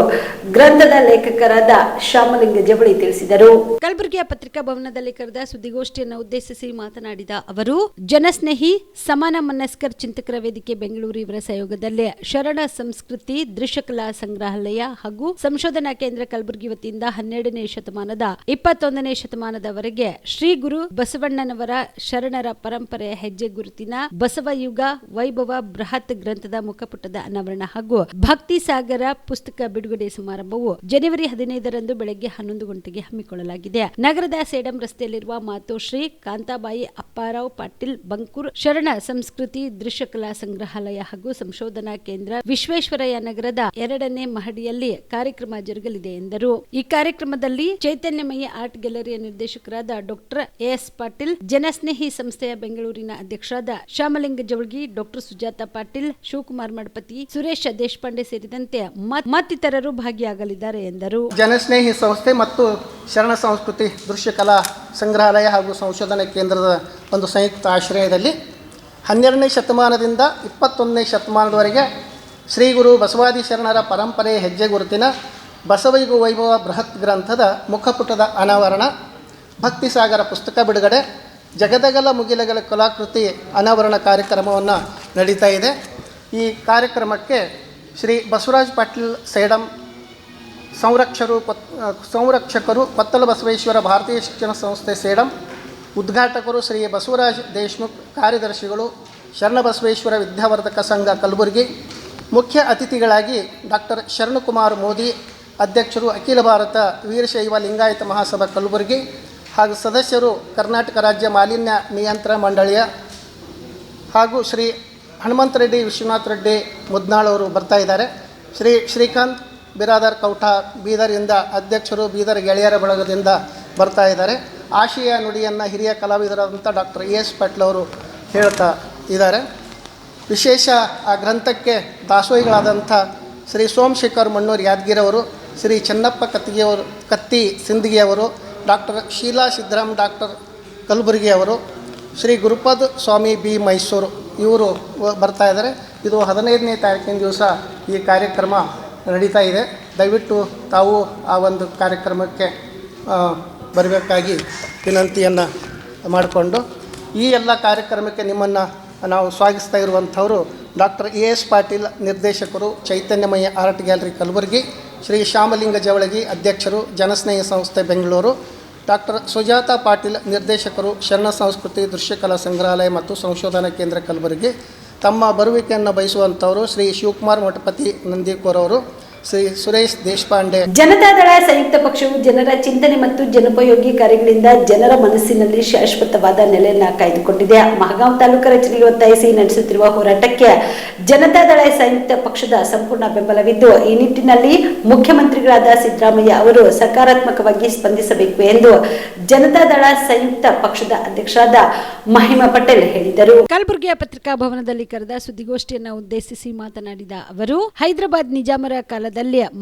ಗ್ರಂಥದ ಲೇಖಕರಾದ ಶ್ಯಾಮಲಿಂಗ ಜವಳಿ ತಿಳಿಸಿದರು. ಕಲಬುರಗಿಯ ಪತ್ರಿಕಾ ಭವನದಲ್ಲಿ ಕರೆದ ಸುದ್ದಿಗೋಷ್ಠಿಯನ್ನು ಉದ್ದೇಶಿಸಿ ಮಾತನಾಡಿದ ಅವರು, ಜನಸ್ನೇಹಿ ಸಮಾನ ಮನಸ್ಕರ್ ಚಿಂತಕರ ವೇದಿಕೆ ಬೆಂಗಳೂರು ಇವರ ಸಹಯೋಗದಲ್ಲಿ ಶರಣ ಸಂಸ್ಕೃತಿ ದೃಶ್ಯಕಲಾ ಸಂಗ್ರಹಾಲಯ ಹಾಗೂ ಸಂಶೋಧನಾ ಕೇಂದ್ರ ಕಲಬುರಗಿ ವತಿಯಿಂದ 12ನೇ ಶತಮಾನದ 21ನೇ ಶತಮಾನದವರೆಗೆ ಶ್ರೀ ಗುರು ಬಸವಣ್ಣನವರ ಶರಣರ ಪರಂಪರೆಯ ಹೆಜ್ಜೆ ಗುರುತಿನ ಬಸವಯುಗ ವೈಭವ ಬೃಹತ್ ಗ್ರಂಥದ ಮುಖಪುಟದ ಅನಾವರಣ ಹಾಗೂ ಭಕ್ತಿ ಸಾಗರ ಪುಸ್ತಕ ಬಿಡುಗಡೆ ಸಮಾರಂಭವು ಜನವರಿ 15ರಂದು ಬೆಳಗ್ಗೆ 11 ಗಂಟೆಗೆ ಹಮ್ಮಿಕೊಳ್ಳಲಾಗಿದೆ. ನಗರದ ಸೇಡಂ ರಸ್ತೆಯಲ್ಲಿರುವ ಮಾತೋಶ್ರೀ ಕಾಂತಾಬಾಯಿ ಅಪ್ಪಾರಾವ್ ಪಾಟೀಲ್ ಬಂಕೂರ್ ಶರಣ ಸಂಸ್ಕೃತಿ ದೃಶ್ಯಕಲಾ ಸಂಗ್ರಹಾಲಯ ಹಾಗೂ ಸಂಶೋಧನಾ ಕೇಂದ್ರ ವಿಶ್ವೇಶ್ವರಯ್ಯ ನಗರದ 2ನೇ ಮಹಡಿಯಲ್ಲಿ ಕಾರ್ಯಕ್ರಮ ಜರುಗಲಿದೆ ಎಂದರು. ಈ ಕಾರ್ಯಕ್ರಮದಲ್ಲಿ ಚೈತನ್ಯಮಯಿ ಆರ್ಟ್ ಗ್ಯಾಲರಿಯ ನಿರ್ದೇಶಕರಾದ ಡಾಕ್ಟರ್ ಎಸ್ ಪಾಟೀಲ್, ಜನಸ್ನೇಹಿ ಸಂಸ್ಥೆಯ ಬೆಂಗಳೂರಿನ ಅಧ್ಯಕ್ಷರಾದ ಶ್ಯಾಮಲಿಂಗ ಜವಳ್ಗಿ, ಡಾಕ್ಟರ್ ಸುಜಾತ ಪಾಟೀಲ್, ಶಿವಕುಮಾರ್ ಮಡಪತಿ, ಸುರೇಶ್ ದೇಶಪಾಂಡೆ ಸೇರಿದಂತೆ ಮತ್ತಿತರರು ಭಾಗಿಯಾಗಲಿದ್ದಾರೆ ಎಂದರು. ಜನಸ್ನೇಹಿ ಸಂಸ್ಥೆ ಮತ್ತು ಶರಣ ಸಂಸ್ಕೃತಿ ದೃಶ್ಯಕಲಾ ಸಂಗ್ರಹಾಲಯ ಹಾಗೂ ಸಂಶೋಧನಾ ಕೇಂದ್ರದ ಒಂದು ಸಂಯುಕ್ತ ಆಶ್ರಯದಲ್ಲಿ 12ನೇ ಶತಮಾನದಿಂದ 21ನೇ ಶತಮಾನದವರೆಗೆ ಶ್ರೀ ಗುರು ಬಸವಾದಿ ಶರಣರ ಪರಂಪರೆ ಹೆಜ್ಜೆ ಗುರುತಿನ ಬಸವಯುಗ ವೈಭವ ಬೃಹತ್ ಗ್ರಂಥದ ಮುಖಪುಟದ ಅನಾವರಣ, ಭಕ್ತಿ ಸಾಗರ ಪುಸ್ತಕ ಬಿಡುಗಡೆ, ಜಗದಗಲ ಮುಗಿಲಗಲ ಕಲಾಕೃತಿ ಅನಾವರಣ ಕಾರ್ಯಕ್ರಮವನ್ನು ನಡೀತಾ ಇದೆ. ಈ ಕಾರ್ಯಕ್ರಮಕ್ಕೆ ಶ್ರೀ ಬಸವರಾಜ್ ಪಾಟೀಲ್ ಸೇಡಂ ಸಂರಕ್ಷಕರು ಕೊತ್ತಲ ಬಸವೇಶ್ವರ ಭಾರತೀಯ ಶಿಕ್ಷಣ ಸಂಸ್ಥೆ ಸೇಡಂ, ಉದ್ಘಾಟಕರು ಶ್ರೀ ಬಸವರಾಜ್ ದೇಶ್ಮುಖ್, ಕಾರ್ಯದರ್ಶಿಗಳು ಶರಣಬಸವೇಶ್ವರ ವಿದ್ಯಾವರ್ಧಕ ಸಂಘ ಕಲಬುರಗಿ. ಮುಖ್ಯ ಅತಿಥಿಗಳಾಗಿ ಡಾಕ್ಟರ್ ಶರಣಕುಮಾರ್ ಮೋದಿ, ಅಧ್ಯಕ್ಷರು ಅಖಿಲ ಭಾರತ ವೀರಶೈವ ಲಿಂಗಾಯತ ಮಹಾಸಭಾ ಕಲಬುರಗಿ, ಹಾಗೂ ಸದಸ್ಯರು ಕರ್ನಾಟಕ ರಾಜ್ಯ ಮಾಲಿನ್ಯ ನಿಯಂತ್ರಣ ಮಂಡಳಿಯ ಹಾಗೂ ಶ್ರೀ ಹನುಮಂತ ರೆಡ್ಡಿ ವಿಶ್ವನಾಥ್ ರೆಡ್ಡಿ ಮುದ್ನಾಳ್ ಅವರು ಬರ್ತಾ ಇದ್ದಾರೆ. ಶ್ರೀಕಾಂತ್ ಬಿರಾದರ್ ಕೌಠ ಬೀದರಿಂದ ಅಧ್ಯಕ್ಷರು, ಬೀದರ್ ಗೆಳೆಯರ ಬಳಗದಿಂದ ಬರ್ತಾ ಇದ್ದಾರೆ. ಆಶಯ ನುಡಿಯನ್ನು ಹಿರಿಯ ಕಲಾವಿದರಾದಂಥ ಡಾಕ್ಟರ್ ಎಸ್ ಪಾಟೀಲ್ ಅವರು ಹೇಳ್ತಾ ಇದ್ದಾರೆ. ವಿಶೇಷ ಆ ಗ್ರಂಥಕ್ಕೆ ದಾಸೋಹಿಗಳಾದಂಥ ಶ್ರೀ ಸೋಮಶೇಖರ್ ಮಣ್ಣೂರು ಯಾದಗಿರವರು, ಶ್ರೀ ಚೆನ್ನಪ್ಪ ಕತ್ತಿ ಸಿಂದಗಿಯವರು, ಡಾಕ್ಟರ್ ಶೀಲಾ ಸಿದ್ದರಾಮ್ ಡಾಕ್ಟರ್ ಕಲಬುರಗಿ ಅವರು, ಶ್ರೀ ಗುರುಪದ್ ಸ್ವಾಮಿ ಬಿ ಮೈಸೂರು ಇವರು ಬರ್ತಾ ಇದ್ದಾರೆ. ಇದು 15ನೇ ತಾರೀಕಿನ ದಿವಸ ಈ ಕಾರ್ಯಕ್ರಮ ನಡೀತಾ ಇದೆ. ದಯವಿಟ್ಟು ತಾವು ಆ ಒಂದು ಕಾರ್ಯಕ್ರಮಕ್ಕೆ ಬರಬೇಕಾಗಿ ವಿನಂತಿಯನ್ನು ಮಾಡಿಕೊಂಡು, ಈ ಎಲ್ಲ ಕಾರ್ಯಕ್ರಮಕ್ಕೆ ನಿಮ್ಮನ್ನು ನಾವು ಸ್ವಾಗತಿಸ್ತಾ ಇರುವಂಥವರು ಡಾಕ್ಟರ್ ಎಸ್ ಪಾಟೀಲ್, ನಿರ್ದೇಶಕರು, ಚೈತನ್ಯಮಯ ಆರ್ಟ್ ಗ್ಯಾಲರಿ ಕಲಬುರಗಿ, ಶ್ರೀ ಶ್ಯಾಮಲಿಂಗ ಜವಳಗಿ, ಅಧ್ಯಕ್ಷರು, ಜನಸ್ನೇಹಿ ಸಂಸ್ಥೆ ಬೆಂಗಳೂರು, ಡಾಕ್ಟರ್ ಸುಜಾತಾ ಪಾಟೀಲ್, ನಿರ್ದೇಶಕರು, ಶರಣ ಸಂಸ್ಕೃತಿ ದೃಶ್ಯಕಲಾ ಸಂಗ್ರಹಾಲಯ ಮತ್ತು ಸಂಶೋಧನಾ ಕೇಂದ್ರ ಕಲಬುರಗಿ. ತಮ್ಮ ಬರುವಿಕೆಯನ್ನು ಬಯಸುವಂಥವರು ಶ್ರೀ ಶಿವಕುಮಾರ್ ಮಠಪತಿ ನಂದಿಕೋರವರು, ಶ್ರೀ ಸುರೇಶ್ ದೇಶಪಾಂಡೆ. ಜನತಾದಳ ಸಂಯುಕ್ತ ಪಕ್ಷವು ಜನರ ಚಿಂತನೆ ಮತ್ತು ಜನೋಪಯೋಗಿ ಕಾರ್ಯಗಳಿಂದ ಜನರ ಮನಸ್ಸಿನಲ್ಲಿ ಶಾಶ್ವತವಾದ ನೆಲೆಯನ್ನು ಕಾಯ್ದುಕೊಂಡಿದೆ. ಮಹಗಾಂವ್ ತಾಲೂಕು ರಚನೆಗೆ ಒತ್ತಾಯಿಸಿ ನಡೆಸುತ್ತಿರುವ ಹೋರಾಟಕ್ಕೆ ಜನತಾದಳ ಸಂಯುಕ್ತ ಪಕ್ಷದ ಸಂಪೂರ್ಣ ಬೆಂಬಲವಿದ್ದು, ಈ ನಿಟ್ಟಿನಲ್ಲಿ ಮುಖ್ಯಮಂತ್ರಿಗಳಾದ ಸಿದ್ದರಾಮಯ್ಯ ಅವರು ಸಕಾರಾತ್ಮಕವಾಗಿ ಸ್ಪಂದಿಸಬೇಕು ಎಂದು ಜನತಾದಳ ಸಂಯುಕ್ತ ಪಕ್ಷದ ಅಧ್ಯಕ್ಷರಾದ ಮಹಿಮಾ ಪಟೇಲ್ ಹೇಳಿದರು. ಕಲಬುರಗಿಯ ಪತ್ರಿಕಾ ಭವನದಲ್ಲಿ ಕರೆದ ಸುದ್ದಿಗೋಷ್ಠಿಯನ್ನು ಉದ್ದೇಶಿಸಿ ಮಾತನಾಡಿದ ಅವರು, ಹೈದರಾಬಾದ್ ನಿಜಾಮರ ಕಾಲದಲ್ಲಿ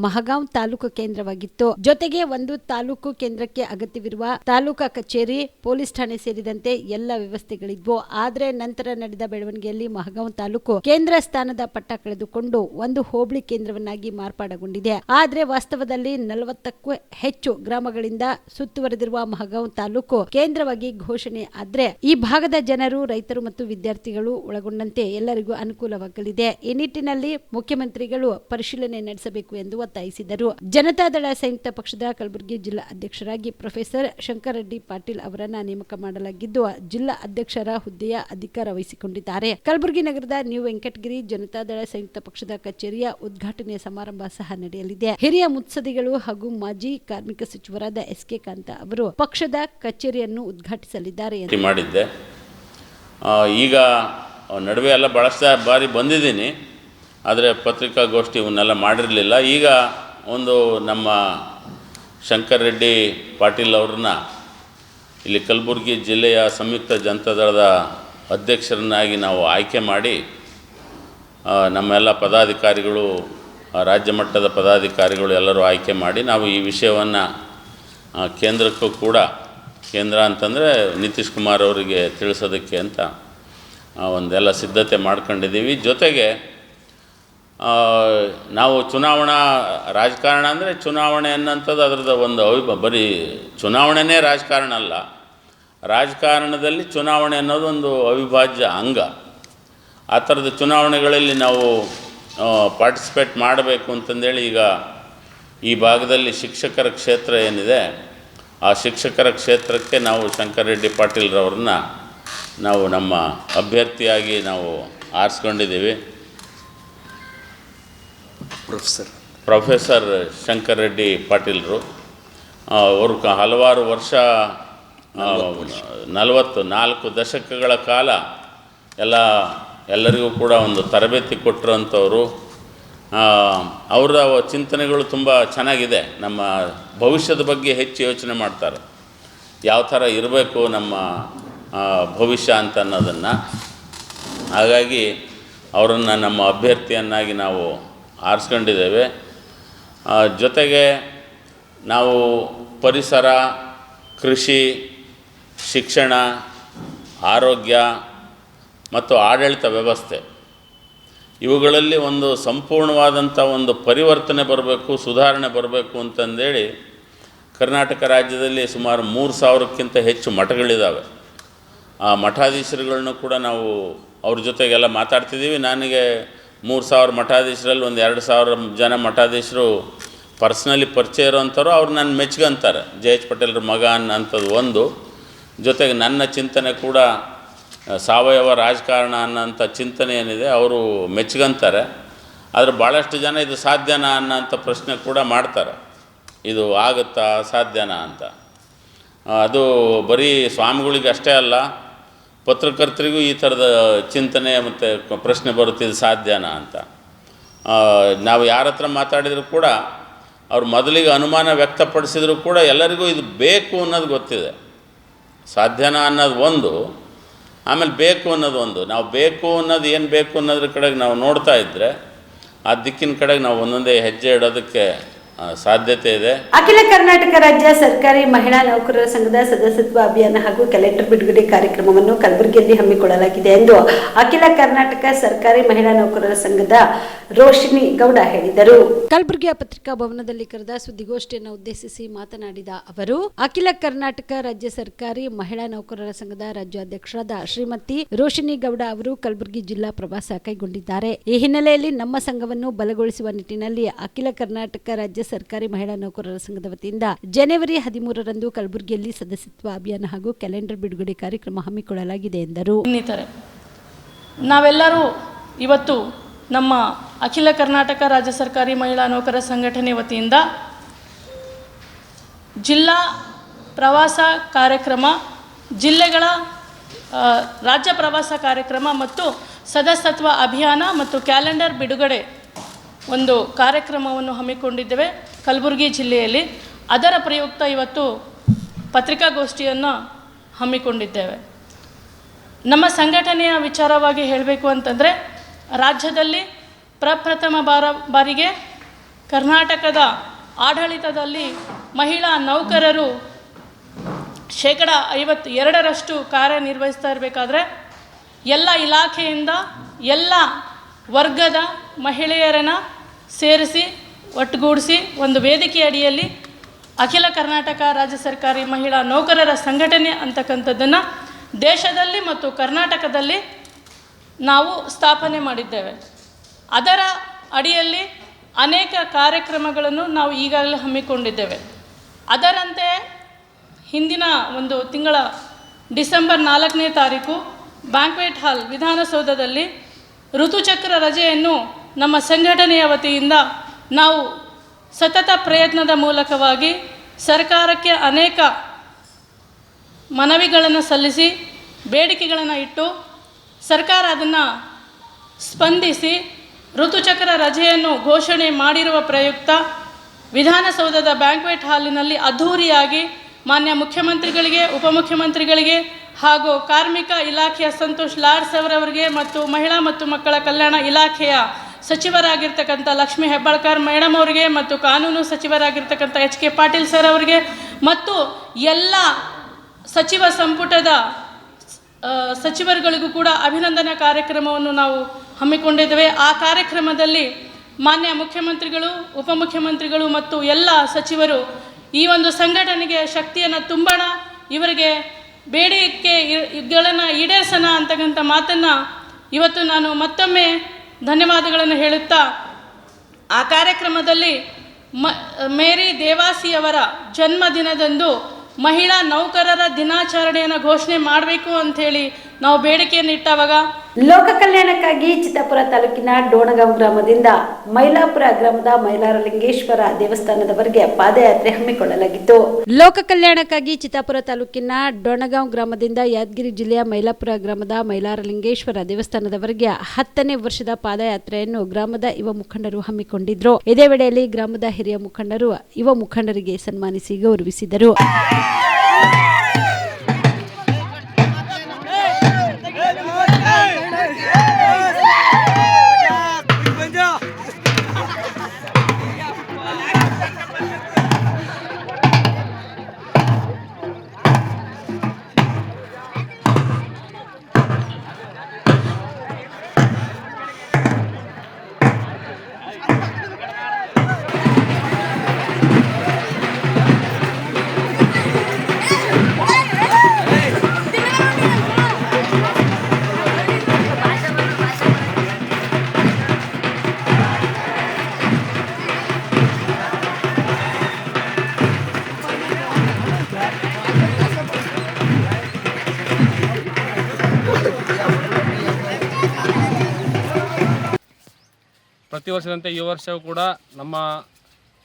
ಮಹಗಾಂವ್ ತಾಲೂಕು ಕೇಂದ್ರವಾಗಿತ್ತು. ಜೊತೆಗೆ ಒಂದು ತಾಲೂಕು ಕೇಂದ್ರಕ್ಕೆ ಅಗತ್ಯವಿರುವ ತಾಲೂಕಾ ಕಚೇರಿ, ಪೊಲೀಸ್ ಠಾಣೆ ಸೇರಿದಂತೆ ಎಲ್ಲ ವ್ಯವಸ್ಥೆಗಳಿದ್ವು. ಆದರೆ ನಂತರ ನಡೆದ ಬೆಳವಣಿಗೆಯಲ್ಲಿ ಮಹಗಾಂವ್ ತಾಲೂಕು ಕೇಂದ್ರ ಸ್ಥಾನದ ಪಟ್ಟ ಕಳೆದುಕೊಂಡು ಒಂದು ಹೋಬಳಿ ಕೇಂದ್ರವನ್ನಾಗಿ ಮಾರ್ಪಾಡುಗೊಂಡಿದೆ. ಆದರೆ ವಾಸ್ತವದಲ್ಲಿ 40ಕ್ಕೂ ಹೆಚ್ಚು ಗ್ರಾಮಗಳಿಂದ ಸುತ್ತುವರೆದಿರುವ ಮಹಗಾಂವ್ ತಾಲೂಕು ಕೇಂದ್ರವಾಗಿ ಘೋಷಣೆ ಆದ್ರೆ ಈ ಭಾಗದ ಜನರು, ರೈತರು ಮತ್ತು ವಿದ್ಯಾರ್ಥಿಗಳು ಒಳಗೊಂಡಂತೆ ಎಲ್ಲರಿಗೂ ಅನುಕೂಲವಾಗಲಿದೆ. ಈ ನಿಟ್ಟಿನಲ್ಲಿ ಮುಖ್ಯಮಂತ್ರಿಗಳು ಪರಿಶೀಲನೆ ನಡೆಸಬೇಕು ಎಂದು ಒತ್ತಾಯಿಸಿದರು. ಜನತಾದಳ ಸಂಯುಕ್ತ ಪಕ್ಷದ ಕಲಬುರಗಿ ಜಿಲ್ಲಾ ಅಧ್ಯಕ್ಷರಾಗಿ ಪ್ರೊಫೆಸರ್ ಶಂಕರ್ ರೆಡ್ಡಿ ಪಾಟೀಲ್ ಅವರನ್ನ ನೇಮಕ ಮಾಡಲಾಗಿದ್ದು, ಜಿಲ್ಲಾ ಅಧ್ಯಕ್ಷರ ಹುದ್ದೆಯ ಅಧಿಕಾರ ವಹಿಸಿಕೊಂಡಿದ್ದಾರೆ. ಕಲಬುರಗಿ ನಗರದ ನ್ಯೂ ವೆಂಕಟಗಿರಿ ಜನತಾದಳ ಸಂಯುಕ್ತ ಪಕ್ಷದ ಕಚೇರಿಯ ಉದ್ಘಾಟನೆ ಸಮಾರಂಭ ಸಹ ನಡೆಯಲಿದೆ. ಹಿರಿಯ ಮುತ್ಸದಿಗಳು ಹಾಗೂ ಮಾಜಿ ಕಾರ್ಮಿಕ ಸಚಿವರಾದ ಎಸ್.ಕೆ. ಕಾಂತ ಅವರು ಪಕ್ಷದ ಕಚೇರಿಯನ್ನು ಉದ್ಘಾಟಿಸಲಿದ್ದಾರೆ ಎಂದು ಮಾಡಿದ್ದೆ. ಈಗ ನಡುವೆ ಎಲ್ಲ ಬಹಳಷ್ಟು ಬಾರಿ ಬಂದಿದ್ದೀನಿ, ಆದರೆ ಪತ್ರಿಕಾಗೋಷ್ಠಿ ಇವನ್ನೆಲ್ಲ ಮಾಡಿರಲಿಲ್ಲ. ಈಗ ಒಂದು ನಮ್ಮ ಶಂಕರ್ ರೆಡ್ಡಿ ಪಾಟೀಲ್ ಅವ್ರನ್ನ ಇಲ್ಲಿ ಕಲಬುರಗಿ ಜಿಲ್ಲೆಯ ಸಂಯುಕ್ತ ಜನತಾದಳದ ಅಧ್ಯಕ್ಷರನ್ನಾಗಿ ನಾವು ಆಯ್ಕೆ ಮಾಡಿ, ನಮ್ಮೆಲ್ಲ ಪದಾಧಿಕಾರಿಗಳು, ರಾಜ್ಯ ಮಟ್ಟದ ಪದಾಧಿಕಾರಿಗಳು ಎಲ್ಲರೂ ಆಯ್ಕೆ ಮಾಡಿ ನಾವು ಈ ವಿಷಯವನ್ನು ಕೇಂದ್ರಕ್ಕೂ ಕೂಡ, ಕೇಂದ್ರ ಅಂತಂದರೆ ನಿತೀಶ್ ಕುಮಾರ್ ಅವರಿಗೆ ತಿಳಿಸೋದಕ್ಕೆ ಅಂತ ಒಂದೆಲ್ಲ ಸಿದ್ಧತೆ ಮಾಡ್ಕೊಂಡಿದ್ದೀವಿ. ಜೊತೆಗೆ ನಾವು ಚುನಾವಣಾ ರಾಜಕಾರಣ ಅಂದರೆ ಚುನಾವಣೆ ಅನ್ನೋಂಥದ್ದು ಅದರದ್ದು ಒಂದು ಬರೀ ಚುನಾವಣೆನೇ ರಾಜಕಾರಣ ಅಲ್ಲ, ರಾಜಕಾರಣದಲ್ಲಿ ಚುನಾವಣೆ ಅನ್ನೋದು ಒಂದು ಅವಿಭಾಜ್ಯ ಅಂಗ. ಆ ಥರದ ಚುನಾವಣೆಗಳಲ್ಲಿ ನಾವು ಪಾರ್ಟಿಸಿಪೇಟ್ ಮಾಡಬೇಕು ಅಂತಂದೇಳಿ ಈಗ ಈ ಭಾಗದಲ್ಲಿ ಶಿಕ್ಷಕರ ಕ್ಷೇತ್ರ ಏನಿದೆ, ಆ ಶಿಕ್ಷಕರ ಕ್ಷೇತ್ರಕ್ಕೆ ನಾವು ಶಂಕರ್ ರೆಡ್ಡಿ ಪಾಟೀಲ್ರವ್ರನ್ನ ನಾವು ನಮ್ಮ ಅಭ್ಯರ್ಥಿಯಾಗಿ ನಾವು ಆರಿಸ್ಕೊಂಡಿದ್ದೀವಿ. ಪ್ರೊಫೆಸರ್ ಶಂಕರ್ ರೆಡ್ಡಿ ಪಾಟೀಲ್ರು ಅವರು ಹಲವಾರು ವರ್ಷ 44 ದಶಕಗಳ ಕಾಲ ಎಲ್ಲರಿಗೂ ಕೂಡ ಒಂದು ತರಬೇತಿ ಕೊಟ್ಟಿರೋಂಥವ್ರು. ಅವರ ಚಿಂತನೆಗಳು ತುಂಬ ಚೆನ್ನಾಗಿದೆ. ನಮ್ಮ ಭವಿಷ್ಯದ ಬಗ್ಗೆ ಹೆಚ್ಚು ಯೋಚನೆ ಮಾಡ್ತಾರೆ, ಯಾವ ಥರ ಇರಬೇಕು ನಮ್ಮ ಭವಿಷ್ಯ ಅಂತ ಅನ್ನೋದನ್ನು. ಹಾಗಾಗಿ ಅವರನ್ನು ನಮ್ಮ ಅಭ್ಯರ್ಥಿಯನ್ನಾಗಿ ನಾವು ಆರಿಸ್ಕೊಂಡಿದ್ದೇವೆ. ಜೊತೆಗೆ ನಾವು ಪರಿಸರ, ಕೃಷಿ, ಶಿಕ್ಷಣ, ಆರೋಗ್ಯ ಮತ್ತು ಆಡಳಿತ ವ್ಯವಸ್ಥೆ ಇವುಗಳಲ್ಲಿ ಒಂದು ಸಂಪೂರ್ಣವಾದಂಥ ಒಂದು ಪರಿವರ್ತನೆ ಬರಬೇಕು, ಸುಧಾರಣೆ ಬರಬೇಕು ಅಂತಂದೇಳಿ ಕರ್ನಾಟಕ ರಾಜ್ಯದಲ್ಲಿ ಸುಮಾರು 3000ಕ್ಕಿಂತ ಹೆಚ್ಚು ಮಠಗಳಿದ್ದಾವೆ. ಆ ಮಠಾಧೀಶರುಗಳನ್ನೂ ಕೂಡ ನಾವು ಅವ್ರ ಜೊತೆಗೆಲ್ಲ ಮಾತಾಡ್ತಿದ್ದೀವಿ. ನನಗೆ 3,000 ಮಠಾಧೀಶರಲ್ಲಿ ಒಂದು 2,000 ಜನ ಮಠಾಧೀಶರು ಪರ್ಸ್ನಲಿ ಪರಿಚಯ ಇರೋವಂಥವ್ರು ಅವ್ರು ನನ್ನ ಮೆಚ್ಕೊಂತಾರೆ. ಜೆ.ಎಚ್. ಪಟೇಲ್ರ ಮಗ ಅನ್ನೋಂಥದ್ದು ಒಂದು. ಜೊತೆಗೆ ನನ್ನ ಚಿಂತನೆ ಕೂಡ ಸಾವಯವ ರಾಜಕಾರಣ ಅನ್ನೋಂಥ ಚಿಂತನೆ ಏನಿದೆ ಅವರು ಮೆಚ್ಕೊಂತಾರೆ. ಆದರೆ ಭಾಳಷ್ಟು ಜನ ಇದು ಸಾಧ್ಯನಾ ಅನ್ನೋಂಥ ಪ್ರಶ್ನೆ ಕೂಡ ಮಾಡ್ತಾರೆ, ಇದು ಆಗುತ್ತಾ ಸಾಧ್ಯನಾ ಅಂತ. ಅದು ಬರೀ ಸ್ವಾಮಿಗಳಿಗೆ ಅಷ್ಟೇ ಅಲ್ಲ, ಪತ್ರಕರ್ತರಿಗೂ ಈ ಥರದ ಚಿಂತನೆ ಮತ್ತು ಪ್ರಶ್ನೆ ಬರುತ್ತೆ, ಇದು ಸಾಧ್ಯನಾ ಅಂತ. ನಾವು ಯಾರ ಹತ್ರ ಮಾತಾಡಿದರೂ ಕೂಡ ಅವ್ರು ಮೊದಲಿಗೆ ಅನುಮಾನ ವ್ಯಕ್ತಪಡಿಸಿದರೂ ಕೂಡ ಎಲ್ಲರಿಗೂ ಇದು ಬೇಕು ಅನ್ನೋದು ಗೊತ್ತಿದೆ. ಸಾಧ್ಯನಾ ಅನ್ನೋದು ಒಂದು, ಆಮೇಲೆ ಬೇಕು ಅನ್ನೋದು ಒಂದು. ನಾವು ಬೇಕು ಅನ್ನೋದು ಏನು ಬೇಕು ಅನ್ನೋದ್ರ ಕಡೆಗೆ ನಾವು ನೋಡ್ತಾ ಇದ್ದರೆ ಆ ದಿಕ್ಕಿನ ಕಡೆಗೆ ನಾವು ಒಂದೊಂದೇ ಹೆಜ್ಜೆ ಇಡೋದಕ್ಕೆ ಸಾಧ್ಯತೆ ಇದೆ. ಅಖಿಲ ಕರ್ನಾಟಕ ರಾಜ್ಯ ಸರ್ಕಾರಿ ಮಹಿಳಾ ನೌಕರರ ಸಂಘದ ಸದಸ್ಯತ್ವ ಅಭಿಯಾನ ಹಾಗೂ ಕ್ಯಾಲೆಂಡರ್ ಬಿಡುಗಡೆ ಕಾರ್ಯಕ್ರಮವನ್ನು ಕಲಬುರಗಿಯಲ್ಲಿ ಹಮ್ಮಿಕೊಳ್ಳಲಾಗಿದೆ ಎಂದು ಅಖಿಲ ಕರ್ನಾಟಕ ಸರ್ಕಾರಿ ಮಹಿಳಾ ನೌಕರರ ಸಂಘದ ರೋಶಿನಿ ಗೌಡ ಹೇಳಿದರು. ಕಲಬುರಗಿಯ ಪತ್ರಿಕಾ ಭವನದಲ್ಲಿ ಕರೆದ ಸುದ್ದಿಗೋಷ್ಠಿಯನ್ನು ಉದ್ದೇಶಿಸಿ ಮಾತನಾಡಿದ ಅವರು, ಅಖಿಲ ಕರ್ನಾಟಕ ರಾಜ್ಯ ಸರ್ಕಾರಿ ಮಹಿಳಾ ನೌಕರರ ಸಂಘದ ರಾಜ್ಯಾಧ್ಯಕ್ಷರಾದ ಶ್ರೀಮತಿ ರೋಶಿನಿ ಗೌಡ ಅವರು ಕಲಬುರಗಿ ಜಿಲ್ಲಾ ಪ್ರವಾಸ ಕೈಗೊಂಡಿದ್ದಾರೆ. ಈ ಹಿನ್ನೆಲೆಯಲ್ಲಿ ನಮ್ಮ ಸಂಘವನ್ನು ಬಲಗೊಳಿಸುವ ನಿಟ್ಟಿನಲ್ಲಿ ಅಖಿಲ ಕರ್ನಾಟಕ ರಾಜ್ಯ ಸರ್ಕಾರಿ ಮಹಿಳಾ ನೌಕರರ ಸಂಘದ ವತಿಯಿಂದ ಜನವರಿ 13ರಂದು ಕಲಬುರಗಿಯಲ್ಲಿ ಸದಸ್ಯತ್ವ ಅಭಿಯಾನ ಹಾಗೂ ಕ್ಯಾಲೆಂಡರ್ ಬಿಡುಗಡೆ ಕಾರ್ಯಕ್ರಮ ಹಮ್ಮಿಕೊಳ್ಳಲಾಗಿದೆ ಎಂದರು. ನಾವೆಲ್ಲರೂ ಇವತ್ತು ನಮ್ಮ ಅಖಿಲ ಕರ್ನಾಟಕ ರಾಜ್ಯ ಸರ್ಕಾರಿ ಮಹಿಳಾ ನೌಕರರ ಸಂಘಟನೆ ವತಿಯಿಂದ ಜಿಲ್ಲಾ ಪ್ರವಾಸ ಕಾರ್ಯಕ್ರಮ, ಜಿಲ್ಲೆಗಳ ರಾಜ್ಯ ಪ್ರವಾಸ ಕಾರ್ಯಕ್ರಮ ಮತ್ತು ಸದಸ್ಯತ್ವ ಅಭಿಯಾನ ಮತ್ತು ಕ್ಯಾಲೆಂಡರ್ ಬಿಡುಗಡೆ ಒಂದು ಕಾರ್ಯಕ್ರಮವನ್ನು ಹಮ್ಮಿಕೊಂಡಿದ್ದೇವೆ ಕಲಬುರಗಿ ಜಿಲ್ಲೆಯಲ್ಲಿ. ಅದರ ಪ್ರಯುಕ್ತ ಇವತ್ತು ಪತ್ರಿಕಾಗೋಷ್ಠಿಯನ್ನು ಹಮ್ಮಿಕೊಂಡಿದ್ದೇವೆ. ನಮ್ಮ ಸಂಘಟನೆಯ ವಿಚಾರವಾಗಿ ಹೇಳಬೇಕು ಅಂತಂದರೆ, ರಾಜ್ಯದಲ್ಲಿ ಪ್ರಪ್ರಥಮ ಬಾರಿಗೆ ಕರ್ನಾಟಕದ ಆಡಳಿತದಲ್ಲಿ ಮಹಿಳಾ ನೌಕರರು 52% ಕಾರ್ಯನಿರ್ವಹಿಸ್ತಾ ಇರಬೇಕಾದ್ರೆ ಎಲ್ಲ ಇಲಾಖೆಯಿಂದ ಎಲ್ಲ ವರ್ಗದ ಮಹಿಳೆಯರನ್ನು ಸೇರಿಸಿ ಒಟ್ಟುಗೂಡಿಸಿ ಒಂದು ವೇದಿಕೆ ಅಡಿಯಲ್ಲಿ ಅಖಿಲ ಕರ್ನಾಟಕ ರಾಜ್ಯ ಸರ್ಕಾರಿ ಮಹಿಳಾ ನೌಕರರ ಸಂಘಟನೆ ಅಂತಕ್ಕಂಥದ್ದನ್ನು ದೇಶದಲ್ಲಿ ಮತ್ತು ಕರ್ನಾಟಕದಲ್ಲಿ ನಾವು ಸ್ಥಾಪನೆ ಮಾಡಿದ್ದೇವೆ. ಅದರ ಅಡಿಯಲ್ಲಿ ಅನೇಕ ಕಾರ್ಯಕ್ರಮಗಳನ್ನು ನಾವು ಈಗಾಗಲೇ ಹಮ್ಮಿಕೊಂಡಿದ್ದೇವೆ. ಅದರಂತೆ ಹಿಂದಿನ ಒಂದು ತಿಂಗಳ ಡಿಸೆಂಬರ್ 4ನೇ ತಾರೀಕು ಬ್ಯಾಂಕ್ವೆಟ್ ಹಾಲ್ ವಿಧಾನಸೌಧದಲ್ಲಿ ಋತುಚಕ್ರ ರಜೆಯನ್ನು ನಮ್ಮ ಸಂಘಟನೆಯ ವತಿಯಿಂದ ನಾವು ಸತತ ಪ್ರಯತ್ನದ ಮೂಲಕವಾಗಿ ಸರ್ಕಾರಕ್ಕೆ ಅನೇಕ ಮನವಿಗಳನ್ನು ಸಲ್ಲಿಸಿ ಬೇಡಿಕೆಗಳನ್ನು ಇಟ್ಟು ಸರ್ಕಾರ ಅದನ್ನು ಸ್ಪಂದಿಸಿ ಋತುಚಕ್ರ ರಜೆಯನ್ನು ಘೋಷಣೆ ಮಾಡಿರುವ ಪ್ರಯುಕ್ತ ವಿಧಾನಸೌಧದ ಬ್ಯಾಂಕ್ವೆಟ್ ಹಾಲಿನಲ್ಲಿ ಅದ್ಧೂರಿಯಾಗಿ ಮಾನ್ಯ ಮುಖ್ಯಮಂತ್ರಿಗಳಿಗೆ, ಉಪಮುಖ್ಯಮಂತ್ರಿಗಳಿಗೆ ಹಾಗೂ ಕಾರ್ಮಿಕ ಇಲಾಖೆಯ ಸಂತೋಷ್ ಲಾಡ್ ಅವರವರಿಗೆ ಮತ್ತು ಮಹಿಳಾ ಮತ್ತು ಮಕ್ಕಳ ಕಲ್ಯಾಣ ಇಲಾಖೆಯ ಸಚಿವರಾಗಿರ್ತಕ್ಕಂಥ ಲಕ್ಷ್ಮೀ ಹೆಬ್ಬಾಳ್ಕರ್ ಮೇಡಮ್ ಅವರಿಗೆ ಮತ್ತು ಕಾನೂನು ಸಚಿವರಾಗಿರ್ತಕ್ಕಂಥ ಎಚ್.ಕೆ. ಪಾಟೀಲ್ ಸರ್ ಅವರಿಗೆ ಮತ್ತು ಎಲ್ಲ ಸಚಿವ ಸಂಪುಟದ ಸಚಿವರುಗಳಿಗೂ ಕೂಡ ಅಭಿನಂದನಾ ಕಾರ್ಯಕ್ರಮವನ್ನು ನಾವು ಹಮ್ಮಿಕೊಂಡಿದ್ದೇವೆ. ಆ ಕಾರ್ಯಕ್ರಮದಲ್ಲಿ ಮಾನ್ಯ ಮುಖ್ಯಮಂತ್ರಿಗಳು, ಉಪಮುಖ್ಯಮಂತ್ರಿಗಳು ಮತ್ತು ಎಲ್ಲ ಸಚಿವರು ಈ ಒಂದು ಸಂಘಟನೆಗೆ ಶಕ್ತಿಯನ್ನು ತುಂಬೋಣ, ಇವರಿಗೆ ಬೇಡಿಕೆಗಳನ್ನು ಈಡೇರಿಸೋಣ ಅಂತಕ್ಕಂಥ ಮಾತನ್ನು ಇವತ್ತು ನಾನು ಮತ್ತೊಮ್ಮೆ ಧನ್ಯವಾದಗಳನ್ನು ಹೇಳುತ್ತಾ, ಆ ಕಾರ್ಯಕ್ರಮದಲ್ಲಿ ಮೇರಿ ದೇವಾಸಿಯವರ ಜನ್ಮದಿನದಂದು ಮಹಿಳಾ ನೌಕರರ ದಿನಾಚರಣೆಯನ್ನು ಘೋಷಣೆ ಮಾಡಬೇಕು ಅಂಥೇಳಿ ನಾವು ಬೇಡಿಕೆಯನ್ನು ಇಟ್ಟವಾಗ ಲೋಕ ಕಲ್ಯಾಣಕ್ಕಾಗಿ ಚಿತ್ತಾಪುರ ತಾಲೂಕಿನ ಡೋಣಗಾಂವ್ ಗ್ರಾಮದಿಂದ ಮೈಲಾಪುರ ಗ್ರಾಮದ ಮೈಲಾರಲಿಂಗೇಶ್ವರ ದೇವಸ್ಥಾನದವರೆಗೆ ಪಾದಯಾತ್ರೆ ಹಮ್ಮಿಕೊಳ್ಳಲಾಗಿತ್ತು. ಲೋಕ ಕಲ್ಯಾಣಕ್ಕಾಗಿ ಚಿತ್ತಾಪುರ ತಾಲೂಕಿನ ಡೋಣಗಾಂವ್ ಗ್ರಾಮದಿಂದ ಯಾದಗಿರಿ ಜಿಲ್ಲೆಯ ಮೈಲಾಪುರ ಗ್ರಾಮದ ಮೈಲಾರಲಿಂಗೇಶ್ವರ ದೇವಸ್ಥಾನದವರೆಗೆ 10ನೇ ವರ್ಷದ ಪಾದಯಾತ್ರೆಯನ್ನು ಗ್ರಾಮದ ಯುವ ಮುಖಂಡರು ಹಮ್ಮಿಕೊಂಡಿದ್ರು. ಇದೇ ವೇಳೆಯಲ್ಲಿ ಗ್ರಾಮದ ಹಿರಿಯ ಮುಖಂಡರು ಯುವ ಮುಖಂಡರಿಗೆ ಸನ್ಮಾನಿಸಿ ಗೌರವಿಸಿದರು. ಪ್ರತಿ ವರ್ಷದಂತೆ ಈ ವರ್ಷವೂ ಕೂಡ ನಮ್ಮ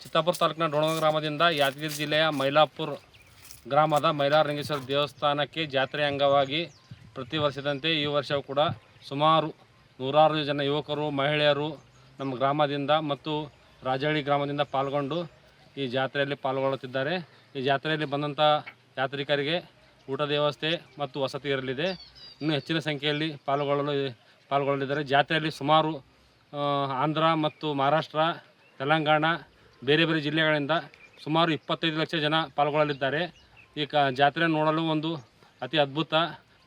ಚಿತ್ತಾಪುರ ತಾಲೂಕಿನ ಡೋಣಗ ಗ್ರಾಮದಿಂದ ಯಾದಗಿರಿ ಜಿಲ್ಲೆಯ ಮೈಲಾಪುರ ಗ್ರಾಮದ ಮೈಲಾರಲಿಂಗೇಶ್ವರ ದೇವಸ್ಥಾನಕ್ಕೆ ಜಾತ್ರೆ ಅಂಗವಾಗಿ ಪ್ರತಿ ವರ್ಷದಂತೆ ಈ ವರ್ಷವೂ ಕೂಡ ಸುಮಾರು 100 ಜನ ಯುವಕರು ಮಹಿಳೆಯರು ನಮ್ಮ ಗ್ರಾಮದಿಂದ ಮತ್ತು ರಾಜಹಳ್ಳಿ ಗ್ರಾಮದಿಂದ ಪಾಲ್ಗೊಂಡು ಈ ಜಾತ್ರೆಯಲ್ಲಿ ಪಾಲ್ಗೊಳ್ಳುತ್ತಿದ್ದಾರೆ. ಈ ಜಾತ್ರೆಯಲ್ಲಿ ಬಂದಂಥ ಯಾತ್ರಿಕರಿಗೆ ಊಟದ ವ್ಯವಸ್ಥೆ ಮತ್ತು ವಸತಿ ಇರಲಿದೆ. ಇನ್ನೂ ಹೆಚ್ಚಿನ ಸಂಖ್ಯೆಯಲ್ಲಿ ಪಾಲ್ಗೊಳ್ಳಲಿದ್ದಾರೆ. ಜಾತ್ರೆಯಲ್ಲಿ ಸುಮಾರು ಆಂಧ್ರ ಮತ್ತು ಮಹಾರಾಷ್ಟ್ರ, ತೆಲಂಗಾಣ ಬೇರೆ ಬೇರೆ ಜಿಲ್ಲೆಗಳಿಂದ ಸುಮಾರು 25 ಲಕ್ಷ ಜನ ಪಾಲ್ಗೊಳ್ಳಲಿದ್ದಾರೆ. ಈ ಜಾತ್ರೆ ನೋಡಲು ಒಂದು ಅತಿ ಅದ್ಭುತ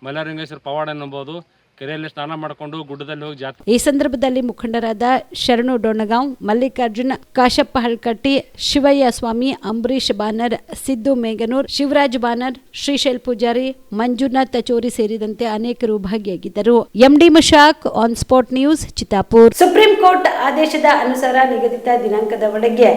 ಮೈಲಾರಲಿಂಗೇಶ್ವರ ಪವಾಡ ಎನ್ನಬಹುದು. ಕೆರೆಯಲ್ಲಿ ಸ್ನಾನ ಮಾಡಿಕೊಂಡು ಗುಡ್ಡದಲ್ಲಿ ಹೋಗಿ ಜಾತ್ರೆ. ಈ ಸಂದರ್ಭದಲ್ಲಿ ಮುಖಂಡರಾದ ಶರಣು ಡೊಣ್ಣಗಾಂವ್, ಮಲ್ಲಿಕಾರ್ಜುನ ಕಾಶಪ್ಪ ಹಳ್ಕಟ್ಟಿ, ಶಿವಯ್ಯ ಸ್ವಾಮಿ, ಅಂಬರೀಶ್ ಬಾನರ್, ಸಿದ್ದು ಮೇಗನೂರ್, ಶಿವರಾಜ್ ಬಾನರ್, ಶ್ರೀಶೈಲ್ ಪೂಜಾರಿ, ಮಂಜುನಾಥ್ ಚೋರಿ ಸೇರಿದಂತೆ ಅನೇಕರು ಭಾಗಿಯಾಗಿದ್ದರು. MD Mushak, on spot news, Chittapur. Supreme court ಆದೇಶದ ಅನುಸಾರ ನಿಗದಿತ ದಿನಾಂಕದ ಒಳಗೆ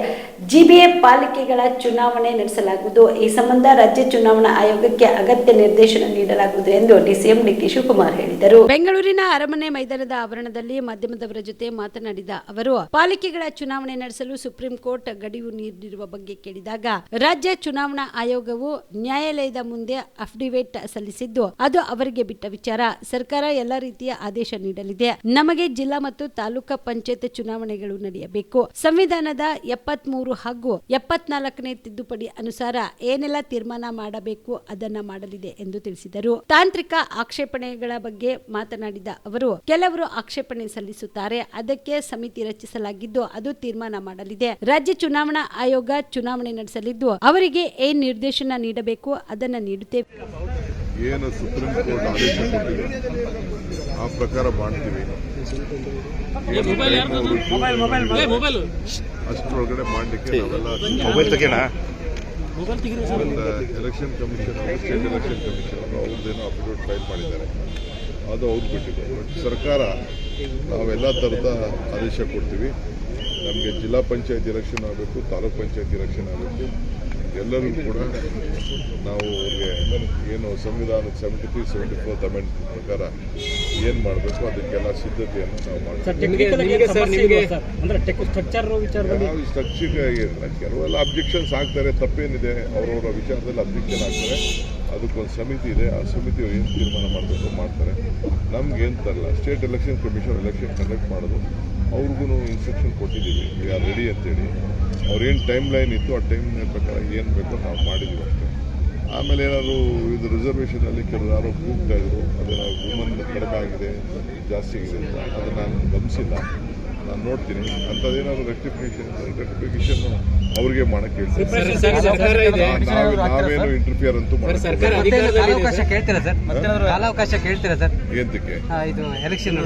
ಜಿಬಿಎ ಪಾಲಿಕೆಗಳ ಚುನಾವಣೆ ನಡೆಸಲಾಗುವುದು. ಈ ಸಂಬಂಧ ರಾಜ್ಯ ಚುನಾವಣಾ ಆಯೋಗಕ್ಕೆ ಅಗತ್ಯ ನಿರ್ದೇಶನ ನೀಡಲಾಗುವುದು ಎಂದು ಡಿಸಿಎಂ ಡಿಕೆ ಶಿವಕುಮಾರ್ ಹೇಳಿದರು. ಬೆಂಗಳೂರಿನ ಅರಮನೆ ಮೈದಾನದ ಆವರಣದಲ್ಲಿ ಮಾಧ್ಯಮದವರ ಜೊತೆ ಮಾತನಾಡಿದ ಅವರು, ಪಾಲಿಕೆಗಳ ಚುನಾವಣೆ ನಡೆಸಲು ಸುಪ್ರೀಂ ಕೋರ್ಟ್ ಗಡುವು ನೀಡಿರುವ ಬಗ್ಗೆ ಕೇಳಿದಾಗ ರಾಜ್ಯ ಚುನಾವಣಾ ಆಯೋಗವು ನ್ಯಾಯಾಲಯದ ಮುಂದೆ ಅಫಿಡವಿಟ್ ಸಲ್ಲಿಸಿದ್ದು ಅದು ಅವರಿಗೆ ಬಿಟ್ಟ ವಿಚಾರ. ಸರ್ಕಾರ ಎಲ್ಲ ರೀತಿಯ ಆದೇಶ ನೀಡಲಿದೆ. ನಮಗೆ ಜಿಲ್ಲಾ ಮತ್ತು ತಾಲೂಕಾ ಪಂಚಾಯತ್ ಚುನಾವಣೆಗಳು ನಡೆಯಬೇಕು. ಸಂವಿಧಾನದ 73 ಹಾಗೂ 74ನೇ ತಿದ್ದುಪಡಿ ಅನುಸಾರ ಏನೆಲ್ಲ ತೀರ್ಮಾನ ಮಾಡಬೇಕು ಅದನ್ನ ಮಾಡಲಿದೆ ಎಂದು ತಿಳಿಸಿದರು. ತಾಂತ್ರಿಕ ಆಕ್ಷೇಪಣೆಗಳ ಬಗ್ಗೆ ಮಾತನಾಡಿದ ಅವರು, ಕೆಲವರು ಆಕ್ಷೇಪಣೆ ಸಲ್ಲಿಸುತ್ತಾರೆ, ಅದಕ್ಕೆ ಸಮಿತಿ ರಚಿಸಲಾಗಿದ್ದು ಅದು ತೀರ್ಮಾನ ಮಾಡಲಿದೆ. ರಾಜ್ಯ ಚುನಾವಣಾ ಆಯೋಗ ಚುನಾವಣೆ ನಡೆಸಲಿದ್ದು ಅವರಿಗೆ ಏನ್ ನಿರ್ದೇಶನ ನೀಡಬೇಕು ಅದನ್ನ ನೀಡುತ್ತೇವೆ. ಏನು ಸುಪ್ರೀಂ ಕೋರ್ಟ್ ಆದೇಶ ಕೊಟ್ಟಿದೆ ಆ ಪ್ರಕಾರ ಮಾಡ್ತೀವಿ. ಅಷ್ಟರೊಳಗಡೆ ಮಾಡಲಿಕ್ಕೆ ನಾವೆಲ್ಲ election commission, state election commission ಅವ್ರದ್ದೇನೋ ಅಫಿಡವಿಟ್ ಫೈಲ್ ಮಾಡಿದ್ದಾರೆ, ಅದು ಅವ್ರು ಬಿಟ್ಟಿದೆ. ಸರ್ಕಾರ ನಾವೆಲ್ಲ ಥರದ ಆದೇಶ ಕೊಡ್ತೀವಿ. ನಮಗೆ ಜಿಲ್ಲಾ ಪಂಚಾಯತ್ ಎಲೆಕ್ಷನ್ ಆಗಬೇಕು, ತಾಲೂಕ್ ಪಂಚಾಯತ್ ಎಲೆಕ್ಷನ್ ಆಗಬೇಕು. ಎಲ್ಲರಿಗೂ ಕೂಡ ನಾವು ಅವ್ರಿಗೆ ಏನು ಸಂವಿಧಾನದ 73, 74th ಅಮೆಂಡ್ಮೆಂಟ್ ಪ್ರಕಾರ ಏನು ಮಾಡಬೇಕು ಅದಕ್ಕೆಲ್ಲ ಸಿದ್ಧತೆಯನ್ನು ನಾವು ಮಾಡ್ತೀವಿ. ಸ್ಟ್ರಕ್ಚರ್ ಏನಿಲ್ಲ, ಕೆಲವೆಲ್ಲ ಅಬ್ಜೆಕ್ಷನ್ಸ್ ಆಗ್ತಾರೆ, ತಪ್ಪೇನಿದೆ, ಅವರವರ ವಿಚಾರದಲ್ಲಿ ಅಬ್ಜೆಕ್ಷನ್ ಆಗ್ತಾರೆ. ಅದಕ್ಕೊಂದು ಸಮಿತಿ ಇದೆ, ಆ ಸಮಿತಿ ಏನು ತೀರ್ಮಾನ ಮಾಡಬೇಕು ಮಾಡ್ತಾರೆ. ನಮ್ಗೇನು ತರಲ್ಲ, state election commission election conduct ಮಾಡೋದು, ಅವ್ರಿಗೂ ಇನ್ಸ್ಟ್ರಕ್ಷನ್ ಕೊಟ್ಟಿದ್ದೀವಿ, ವಿ ಆರ್ ರೆಡಿ ಅಂತೇಳಿ. ಅವ್ರೇನು ಟೈಮ್ ಲೈನ್ ಇತ್ತು ಆ ಟೈಮ್ ಲೈನ್ ಪ್ರಕಾರ ಏನು ಬೇಕೋ ನಾವು ಮಾಡಿದ್ದೀವಿ ಅಷ್ಟೇ. ಆಮೇಲೆ ಏನಾದರೂ ಇದು ರಿಸರ್ವೇಷನಲ್ಲಿ ಕೆಲವು ಯಾರೋ ಕೂಗ್ತಾ ಇದ್ರು, ಅದೇನೋ ವುಮನ್ ಕಡಿಮೆ ಆಗಿದೆ, ಜಾಸ್ತಿ ಆಗಿದೆ ಅಂತ, ಅದನ್ನು ನಾನು ಗಮನಿಸಿಲ್ಲ. ನಾನು ನೋಡ್ತೀನಿ. ಅಂಥದ್ದೇನಾದ್ರು ರೆಕ್ಟಿಫಿಕೇಶನ್ ಅವ್ರಿಗೆ ಮಾಡಕ್ಕೆ ಹೇಳ್ತೀನಿ. ನಾವೇನು ಇಂಟರ್ಫಿಯರ್ ಅಂತೂ ಕಾಲಾವಕಾಶ ಕೇಳ್ತೀರಾ ಸರ್? ಎಂತಕ್ಕೆ ಇದು ಎಲೆಕ್ಷನ್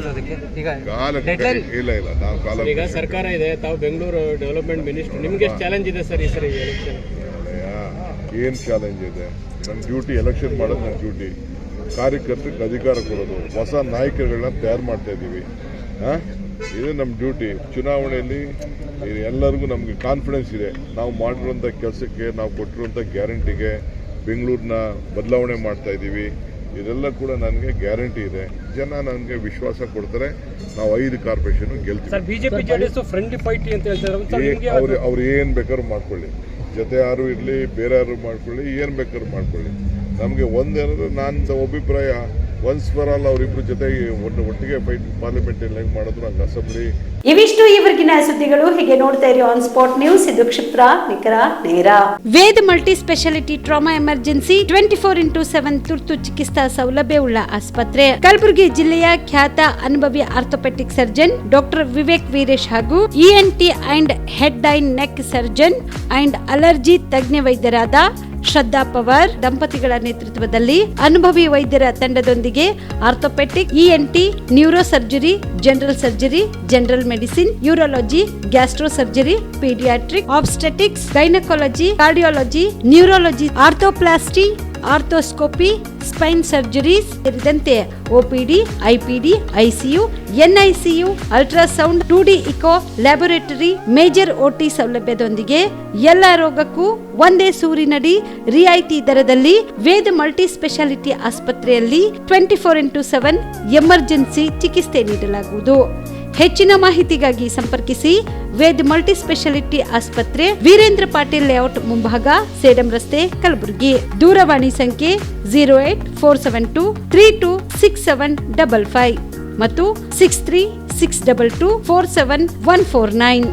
ಇಲ್ಲ ನಾವು ಕಾಲ ಸರ್ಕಾರ ಇದೆ, ತಾವು ಬೆಂಗಳೂರು ಡೆವಲಪ್ಮೆಂಟ್ ಮಿನಿಸ್ಟರ್, ನಿಮ್ಗೆ ಚಾಲೆಂಜ್ ಇದೆ ಸರ್ ಈ ಸರಿ ಎಲೆಕ್ಷನ್? ಏನು ಚಾಲೆಂಜ್ ಇದೆ? ನನ್ನ ಡ್ಯೂಟಿ ಎಲೆಕ್ಷನ್ ಮಾಡೋದು, ನನ್ನ ಡ್ಯೂಟಿ ಕಾರ್ಯಕರ್ತರಿಗೆ ಅಧಿಕಾರ ಕೊಡೋದು, ಹೊಸ ನಾಯಕರುಗಳನ್ನ ತಯಾರು ಮಾಡ್ತಾ ಇದ್ದೀವಿ. ಇದು ನಮ್ಮ ಡ್ಯೂಟಿ. ಚುನಾವಣೆಯಲ್ಲಿ ಎಲ್ಲರಿಗೂ ನಮಗೆ ಕಾನ್ಫಿಡೆನ್ಸ್ ಇದೆ. ನಾವು ಮಾಡಿರುವಂಥ ಕೆಲಸಕ್ಕೆ, ನಾವು ಕೊಟ್ಟಿರುವಂಥ ಗ್ಯಾರಂಟಿಗೆ ಬೆಂಗಳೂರನ್ನ ಬದಲಾವಣೆ ಮಾಡ್ತಾ ಇದ್ದೀವಿ. ಇದೆಲ್ಲ ಕೂಡ ನನಗೆ ಗ್ಯಾರಂಟಿ ಇದೆ. ಜನ ನನಗೆ ವಿಶ್ವಾಸ ಕೊಡ್ತಾರೆ. ನಾವು 5 ಕಾರ್ಪೊರೇಷನ್ ಗೆಲ್ತೀವಿ. ಅವ್ರು ಏನು ಬೇಕಾದ್ರೂ ಮಾಡ್ಕೊಳ್ಳಿ, ಜೊತೆ ಯಾರು ಇರಲಿ, ಬೇರೆ ಯಾರು ಮಾಡ್ಕೊಳ್ಳಿ, ಏನು ಬೇಕಾದ್ರೂ ಮಾಡ್ಕೊಳ್ಳಿ. ನಮಗೆ ಒಂದೇನಾದ್ರು ನನ್ನ ಅಭಿಪ್ರಾಯ, ಒನ್ಸ್ ಫಾರ್ ಆಲ್ ಅವರಿಬ್ರು ಜೊತೆಗೆ ಒಟ್ಟಿಗೆ ಫೈಟ್ ಪಾರ್ಲಿಮೆಂಟ್ ಹೆಂಗೆ ಮಾಡಿದ್ರು ಹಂಗೆ ಅಸೆಂಬ್ಲಿ. ಇವಿಷ್ಟು ಈವರೆಗಿನ ಸುದ್ದಿಗಳು. ಹೀಗೆ ನೋಡ್ತಾ ಇರಿ ಆನ್ ಸ್ಪಾಟ್ ನ್ಯೂಸ್. ಇದು ಕ್ಷಿಪ್ರ, ನಿಖರ, ನೇರ. Veda multi speciality trauma emergency 24x7 ತುರ್ತು ಚಿಕಿತ್ಸಾ ಸೌಲಭ್ಯವುಳ್ಳ ಆಸ್ಪತ್ರೆ. ಕಲಬುರಗಿ ಜಿಲ್ಲೆಯ ಖ್ಯಾತ ಅನುಭವಿ orthopaedic surgeon doctor Vivek Veeresh ಹಾಗೂ ENT and head and neck surgeon and allergy ತಜ್ಞ ವೈದ್ಯರಾದ ಶ್ರದ್ಧಾ ಪವಾರ್ ದಂಪತಿಗಳ ನೇತೃತ್ವದಲ್ಲಿ ಅನುಭವಿ ವೈದ್ಯರ ತಂಡದೊಂದಿಗೆ orthopaedic, ENT, neuro surgery, general surgery, general medicine, urology, gastro surgery, paediatric, obstetrics, gynaecology, cardiology, neurology, arthroplasty, arthroscopy, spine surgeries ಸೇರಿದಂತೆ OPD, IPD, ICU, NICU, ultrasound, 2D echo, laboratory, major OT ಸೌಲಭ್ಯದೊಂದಿಗೆ ಎಲ್ಲ ರೋಗಕ್ಕೂ ಒಂದೇ ಸೂರಿನಡಿ ರಿಯಾಯಿತಿ ದರದಲ್ಲಿ ವೇದ ಮಲ್ಟಿ ಸ್ಪೆಷಾಲಿಟಿ ಆಸ್ಪತ್ರೆಯಲ್ಲಿ 24x7 emergency ಚಿಕಿತ್ಸೆ ನೀಡಲಾಗುವುದು. ಹೆಚ್ಚಿನ ಮಾಹಿತಿಗಾಗಿ ಸಂಪರ್ಕಿಸಿ ವೇದ್ ಮಲ್ಟಿ ಸ್ಪೆಷಾಲಿಟಿ ಆಸ್ಪತ್ರೆ, ವೀರೇಂದ್ರ ಪಾಟೀಲ್ ಲೇಔಟ್ ಮುಂಭಾಗ, ಸೇಡಂ ರಸ್ತೆ, ಕಲಬುರಗಿ. ದೂರವಾಣಿ ಸಂಖ್ಯೆ 08472326755 ಮತ್ತು 6362247149.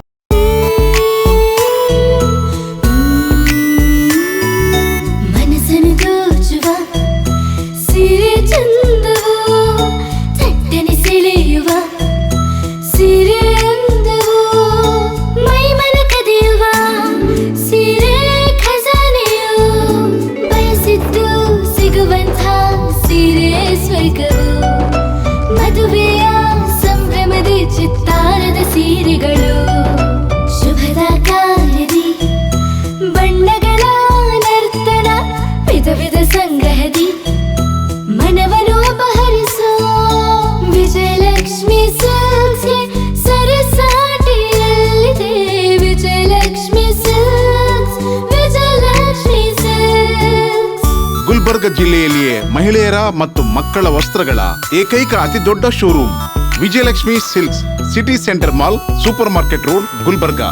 ಗುಲ್ಬರ್ಗ ಜಿಲ್ಲೆಯಲ್ಲಿಯೇ ಮಹಿಳೆಯರ ಮತ್ತು ಮಕ್ಕಳ ವಸ್ತ್ರಗಳ ಏಕೈಕ ಅತಿ ದೊಡ್ಡ showroom Vijayalakshmi silks, city centre mall, super market road, Gulbarga.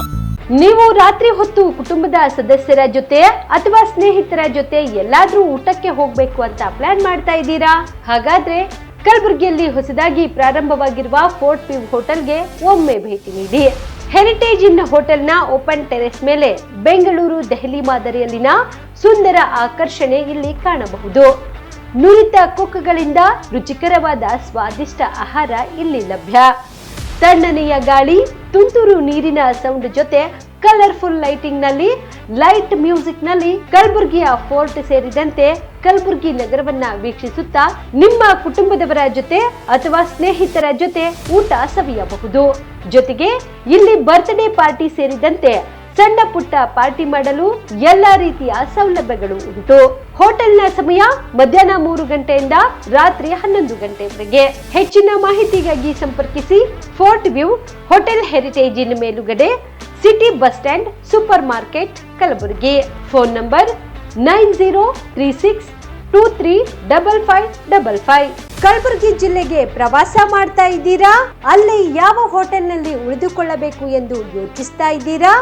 ನೀವು ರಾತ್ರಿ ಹೊತ್ತು ಕುಟುಂಬದ ಸದಸ್ಯರ ಜೊತೆ ಅಥವಾ ಸ್ನೇಹಿತರ ಜೊತೆ ಎಲ್ಲಾದ್ರೂ ಊಟಕ್ಕೆ ಹೋಗ್ಬೇಕು ಅಂತ ಪ್ಲಾನ್ ಮಾಡ್ತಾ ಇದ್ದೀರಾ? ಹಾಗಾದ್ರೆ ಕಲಬುರಗಿಯಲ್ಲಿ ಹೊಸದಾಗಿ ಪ್ರಾರಂಭವಾಗಿರುವ ಫೋರ್ಟ್ ವ್ಯೂ ಹೋಟೆಲ್ಗೆ ಒಮ್ಮೆ ಭೇಟಿ ನೀಡಿ. ಹೆರಿಟೇಜ್ ಇನ್ ಹೋಟೆಲ್ನ ಓಪನ್ ಟೆರೆಸ್ ಮೇಲೆ ಬೆಂಗಳೂರು, ದೆಹಲಿ ಮಾದರಿಯಲ್ಲಿನ ಸುಂದರ ಆಕರ್ಷಣೆ ಇಲ್ಲಿ ಕಾಣಬಹುದು. ನುರಿತ ಕುಕ್ಗಳಿಂದ ರುಚಿಕರವಾದ ಸ್ವಾದಿಷ್ಟ ಆಹಾರ ಇಲ್ಲಿ ಲಭ್ಯ. ತಣ್ಣನೆಯ ಗಾಳಿ, ತುಂತುರು ನೀರಿನ ಸೌಂಡ್ ಜೊತೆ ಕಲರ್ಫುಲ್ ಲೈಟಿಂಗ್ ನಲ್ಲಿ, ಲೈಟ್ ಮ್ಯೂಸಿಕ್ ನಲ್ಲಿ ಕಲಬುರಗಿಯ ಫೋರ್ಟ್ ಸೇರಿದಂತೆ ಕಲಬುರಗಿ ನಗರವನ್ನ ವೀಕ್ಷಿಸುತ್ತಾ ನಿಮ್ಮ ಕುಟುಂಬದವರ ಜೊತೆ ಅಥವಾ ಸ್ನೇಹಿತರ ಜೊತೆ ಊಟ ಸವಿಯಬಹುದು. ಜೊತೆಗೆ ಇಲ್ಲಿ ಬರ್ತ್ಡೇ ಪಾರ್ಟಿ ಸೇರಿದಂತೆ ಸಣ್ಣ ಪುಟ್ಟ ಪಾರ್ಟಿ ಮಾಡಲು ಎಲ್ಲಾ ರೀತಿಯ ಸೌಲಭ್ಯಗಳು ಉಂಟು. ಹೋಟೆಲ್ನ ಸಮಯ ಮಧ್ಯಾಹ್ನ 3 ಗಂಟೆಯಿಂದ ರಾತ್ರಿ 11 ಗಂಟೆವರೆಗೆ. ಹೆಚ್ಚಿನ ಮಾಹಿತಿಗಾಗಿ ಸಂಪರ್ಕಿಸಿ ಫೋರ್ಟ್ ವ್ಯೂ ಹೋಟೆಲ್, ಹೆರಿಟೇಜ್ ಇನ್ ಮೇಲುಗಡೆ, city bus stand, super market, Kalaburagi. Phone number 9036235555. Kalaburagi ಜಿಲ್ಲೆಗೆ ಪ್ರವಾಸ ಮಾಡ್ತಾ ಇದ್ದೀರಾ? ಅಲ್ಲಿ ಯಾವ ಹೋಟೆಲ್ನಲ್ಲಿ ಉಳಿದುಕೊಳ್ಳಬೇಕು ಎಂದು ಯೋಚಿಸ್ತಾ ಇದ್ದೀರಾ?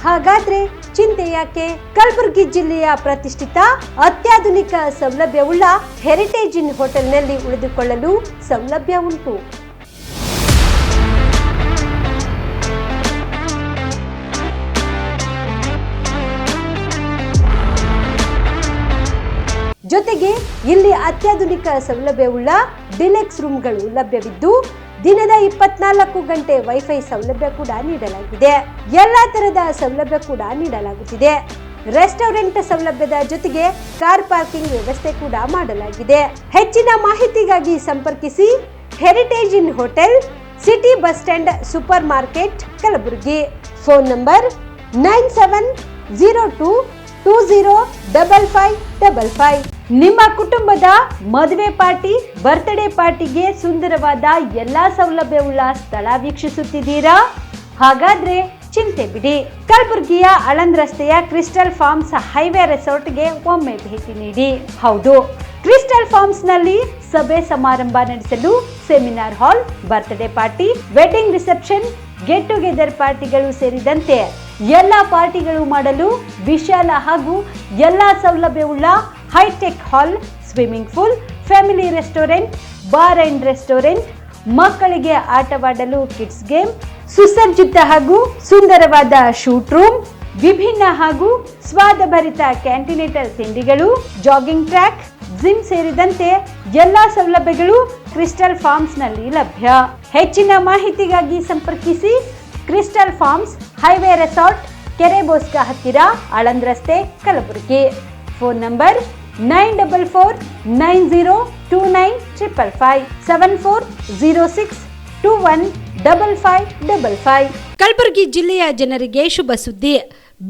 ಹಾಗಾದ್ರೆ ಚಿಂತೆ ಯಾಕೆ? ಕಲಬುರಗಿ ಜಿಲ್ಲೆಯ ಪ್ರತಿಷ್ಠಿತ ಅತ್ಯಾಧುನಿಕ ಸೌಲಭ್ಯವುಳ್ಳ ಹೆರಿಟೇಜ್ ಇನ್ ಹೋಟೆಲ್ನಲ್ಲಿ ಉಳಿದುಕೊಳ್ಳಲು ಸೌಲಭ್ಯ ಉಂಟು. ಜೊತೆಗೆ ಇಲ್ಲಿ ಅತ್ಯಾಧುನಿಕ ಸೌಲಭ್ಯವುಳ್ಳ ಡಿಲೆಕ್ಸ್ ರೂಮ್ಗಳು ಲಭ್ಯವಿದ್ದು ದಿನದ 24 ಗಂಟೆ ವೈಫೈ ಸೌಲಭ್ಯ ಕೂಡ ನೀಡಲಾಗಿದೆ. ಎಲ್ಲಾ ತರದ ಸೌಲಭ್ಯ ಕೂಡ ನೀಡಲಾಗುತ್ತಿದೆ. ರೆಸ್ಟೋರೆಂಟ್ ಸೌಲಭ್ಯದ ಜೊತೆಗೆ ಕಾರ್ ಪಾರ್ಕಿಂಗ್ ವ್ಯವಸ್ಥೆ ಕೂಡ ಮಾಡಲಾಗಿದೆ. ಹೆಚ್ಚಿನ ಮಾಹಿತಿಗಾಗಿ ಸಂಪರ್ಕಿಸಿ heritage inn hotel, city bus stand, super market, Kalaburagi. Phone number 9702205555. ನಿಮ್ಮ ಕುಟುಂಬದ ಮದುವೆ ಪಾರ್ಟಿ, ಬರ್ತ್ಡೇ ಪಾರ್ಟಿಗೆ ಸುಂದರವಾದ ಎಲ್ಲಾ ಸೌಲಭ್ಯವುಳ್ಳ ಸ್ಥಳ ವೀಕ್ಷಿಸುತ್ತಿದ್ದೀರಾ? ಹಾಗಾದ್ರೆ ಚಿಂತೆ ಬಿಡಿ. ಕಲಬುರಗಿಯ ಆಳಂದ್ ರಸ್ತೆಯ ಕ್ರಿಸ್ಟಲ್ ಫಾರ್ಮ್ಸ್ ಹೈವೇ ರೆಸಾರ್ಟ್ಗೆ ಒಮ್ಮೆ ಭೇಟಿ ನೀಡಿ. ಹೌದು, ಕ್ರಿಸ್ಟಲ್ ಫಾರ್ಮ್ಸ್ ನಲ್ಲಿ ಸಭೆ ಸಮಾರಂಭ ನಡೆಸಲು seminar hall, birthday party, wedding reception, get together ಪಾರ್ಟಿಗಳು ಸೇರಿದಂತೆ ಎಲ್ಲ ಪಾರ್ಟಿಗಳು ಮಾಡಲು ವಿಶಾಲ ಹಾಗೂ ಎಲ್ಲಾ ಸೌಲಭ್ಯವುಳ್ಳ hitech hall, swimming pool, family restaurant, bar and restaurant, ಮಕ್ಕಳಿಗೆ ಆಟವಾಡಲು ಕಿಡ್ಸ್ ಗೇಮ್, ಸುಸಜ್ಜಿತ ಹಾಗೂ ಸುಂದರವಾದ ಶೂಟ್ ರೂಮ್, ವಿಭಿನ್ನ ಹಾಗೂ ಸ್ವಾದಭರಿತ ಕ್ಯಾಂಟಿನೇಟರ್ ತಿಂಡಿಗಳು, ಜಾಗಿಂಗ್ ಟ್ರ್ಯಾಕ್, ಜಿಮ್ ಸೇರಿದಂತೆ ಎಲ್ಲಾ ಸೌಲಭ್ಯಗಳು ಕ್ರಿಸ್ಟಲ್ ಫಾರ್ಮ್ಸ್ ನಲ್ಲಿ ಲಭ್ಯ. ಹೆಚ್ಚಿನ ಮಾಹಿತಿಗಾಗಿ ಸಂಪರ್ಕಿಸಿ ಕ್ರಿಸ್ಟಲ್ ಫಾರ್ಮ್ಸ್ ಹೈವೇ ರೆಸಾರ್ಟ್, ಕೆರೆ ಬೋಸ್ಕ ಹತ್ತಿರ, ಆಳಂದ್ ರಸ್ತೆ, ಕಲಬುರಗಿ. Phone number 9490295555 7406215555. ಕಲಬುರಗಿ ಜಿಲ್ಲೆಯ ಜನರಿಗೆ ಶುಭ ಸುದ್ದಿ.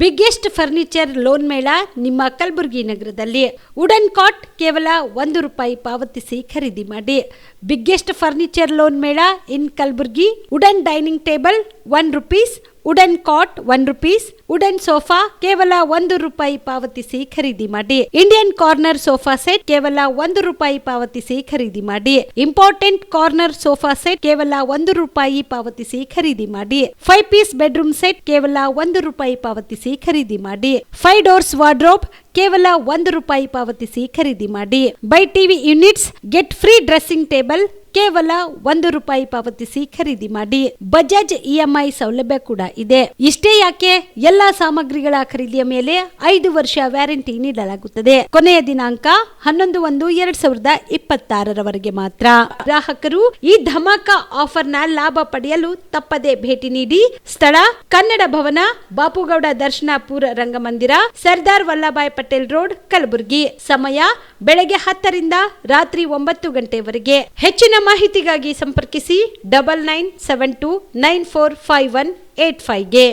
ಬಿಗ್ಗೆಸ್ಟ್ ಫರ್ನಿಚರ್ ಲೋನ್ ಮೇಳ ನಿಮ್ಮ ಕಲಬುರಗಿ ನಗರದಲ್ಲಿ. ವುಡನ್ ಕಾಟ್ ಕೇವಲ ₹1 ಪಾವತಿಸಿ ಖರೀದಿ ಮಾಡಿ. ಬಿಗ್ಗೆಸ್ಟ್ ಫರ್ನಿಚರ್ ಲೋನ್ ಮೇಳ in Kalaburagi. Wooden dining table ₹1, wooden cot ₹1, wooden sofa ಕೇವಲ ₹1 ಪಾವತಿಸಿ ಖರೀದಿ ಮಾಡಿ. ಇಂಡಿಯನ್ ಕಾರ್ನರ್ ಸೋಫಾ ಸೆಟ್ ಕೇವಲ ₹1 ಪಾವತಿಸಿ ಖರೀದಿ ಮಾಡಿ. ಇಂಪಾರ್ಟೆಂಟ್ ಕಾರ್ನರ್ ಸೋಫಾ ಸೆಟ್ ಕೇವಲ ₹1 ಪಾವತಿಸಿ ಖರೀದಿ ಮಾಡಿ. 5 ಪೀಸ್ ಬೆಡ್ರೂಮ್ ಸೆಟ್ ಕೇವಲ ₹1 ಪಾವತಿಸಿ ಖರೀದಿ ಮಾಡಿ. 5 ಡೋರ್ಸ್ ವಾರ್ಡ್ರೋಬ್ ಕೇವಲ ₹1 ಪಾವತಿಸಿ ಖರೀದಿ ಮಾಡಿ. By TV units get free dressing table ಕೇವಲ ₹1 ಪಾವತಿಸಿ ಖರೀದಿ ಮಾಡಿ. ಬಜಾಜ್ EMI ಸೌಲಭ್ಯ ಕೂಡ ಇದೆ. ಇಷ್ಟೇ ಯಾಕೆ, ಎಲ್ಲಾ ಸಾಮಗ್ರಿಗಳ ಖರೀದಿಯ ಮೇಲೆ 5 ವರ್ಷ ವ್ಯಾರಂಟಿ ನೀಡಲಾಗುತ್ತದೆ. ಕೊನೆಯ ದಿನಾಂಕ 11/1/2026 ಮಾತ್ರ. ಗ್ರಾಹಕರು ಈ ಧಮಾಕ ಆಫರ್ನ ಲಾಭ ಪಡೆಯಲು ತಪ್ಪದೆ ಭೇಟಿ ನೀಡಿ. ಸ್ಥಳ ಕನ್ನಡ ಭವನ, ಬಾಪುಗೌಡ ದರ್ಶನಪುರ ರಂಗಮಂದಿರ, ಸರ್ದಾರ್ ವಲ್ಲಭಾಯ್ ಪಟೇಲ್ ರೋಡ್, ಕಲಬುರಗಿ. ಸಮಯ ಬೆಳಗ್ಗೆ 10 ರಿಂದ ರಾತ್ರಿ 9 ಗಂಟೆವರೆಗೆ. ಹೆಚ್ಚಿನ ಮಾಹಿತಿಗಾಗಿ ಸಂಪರ್ಕಿಸಿ 9972945185 ಗೆ.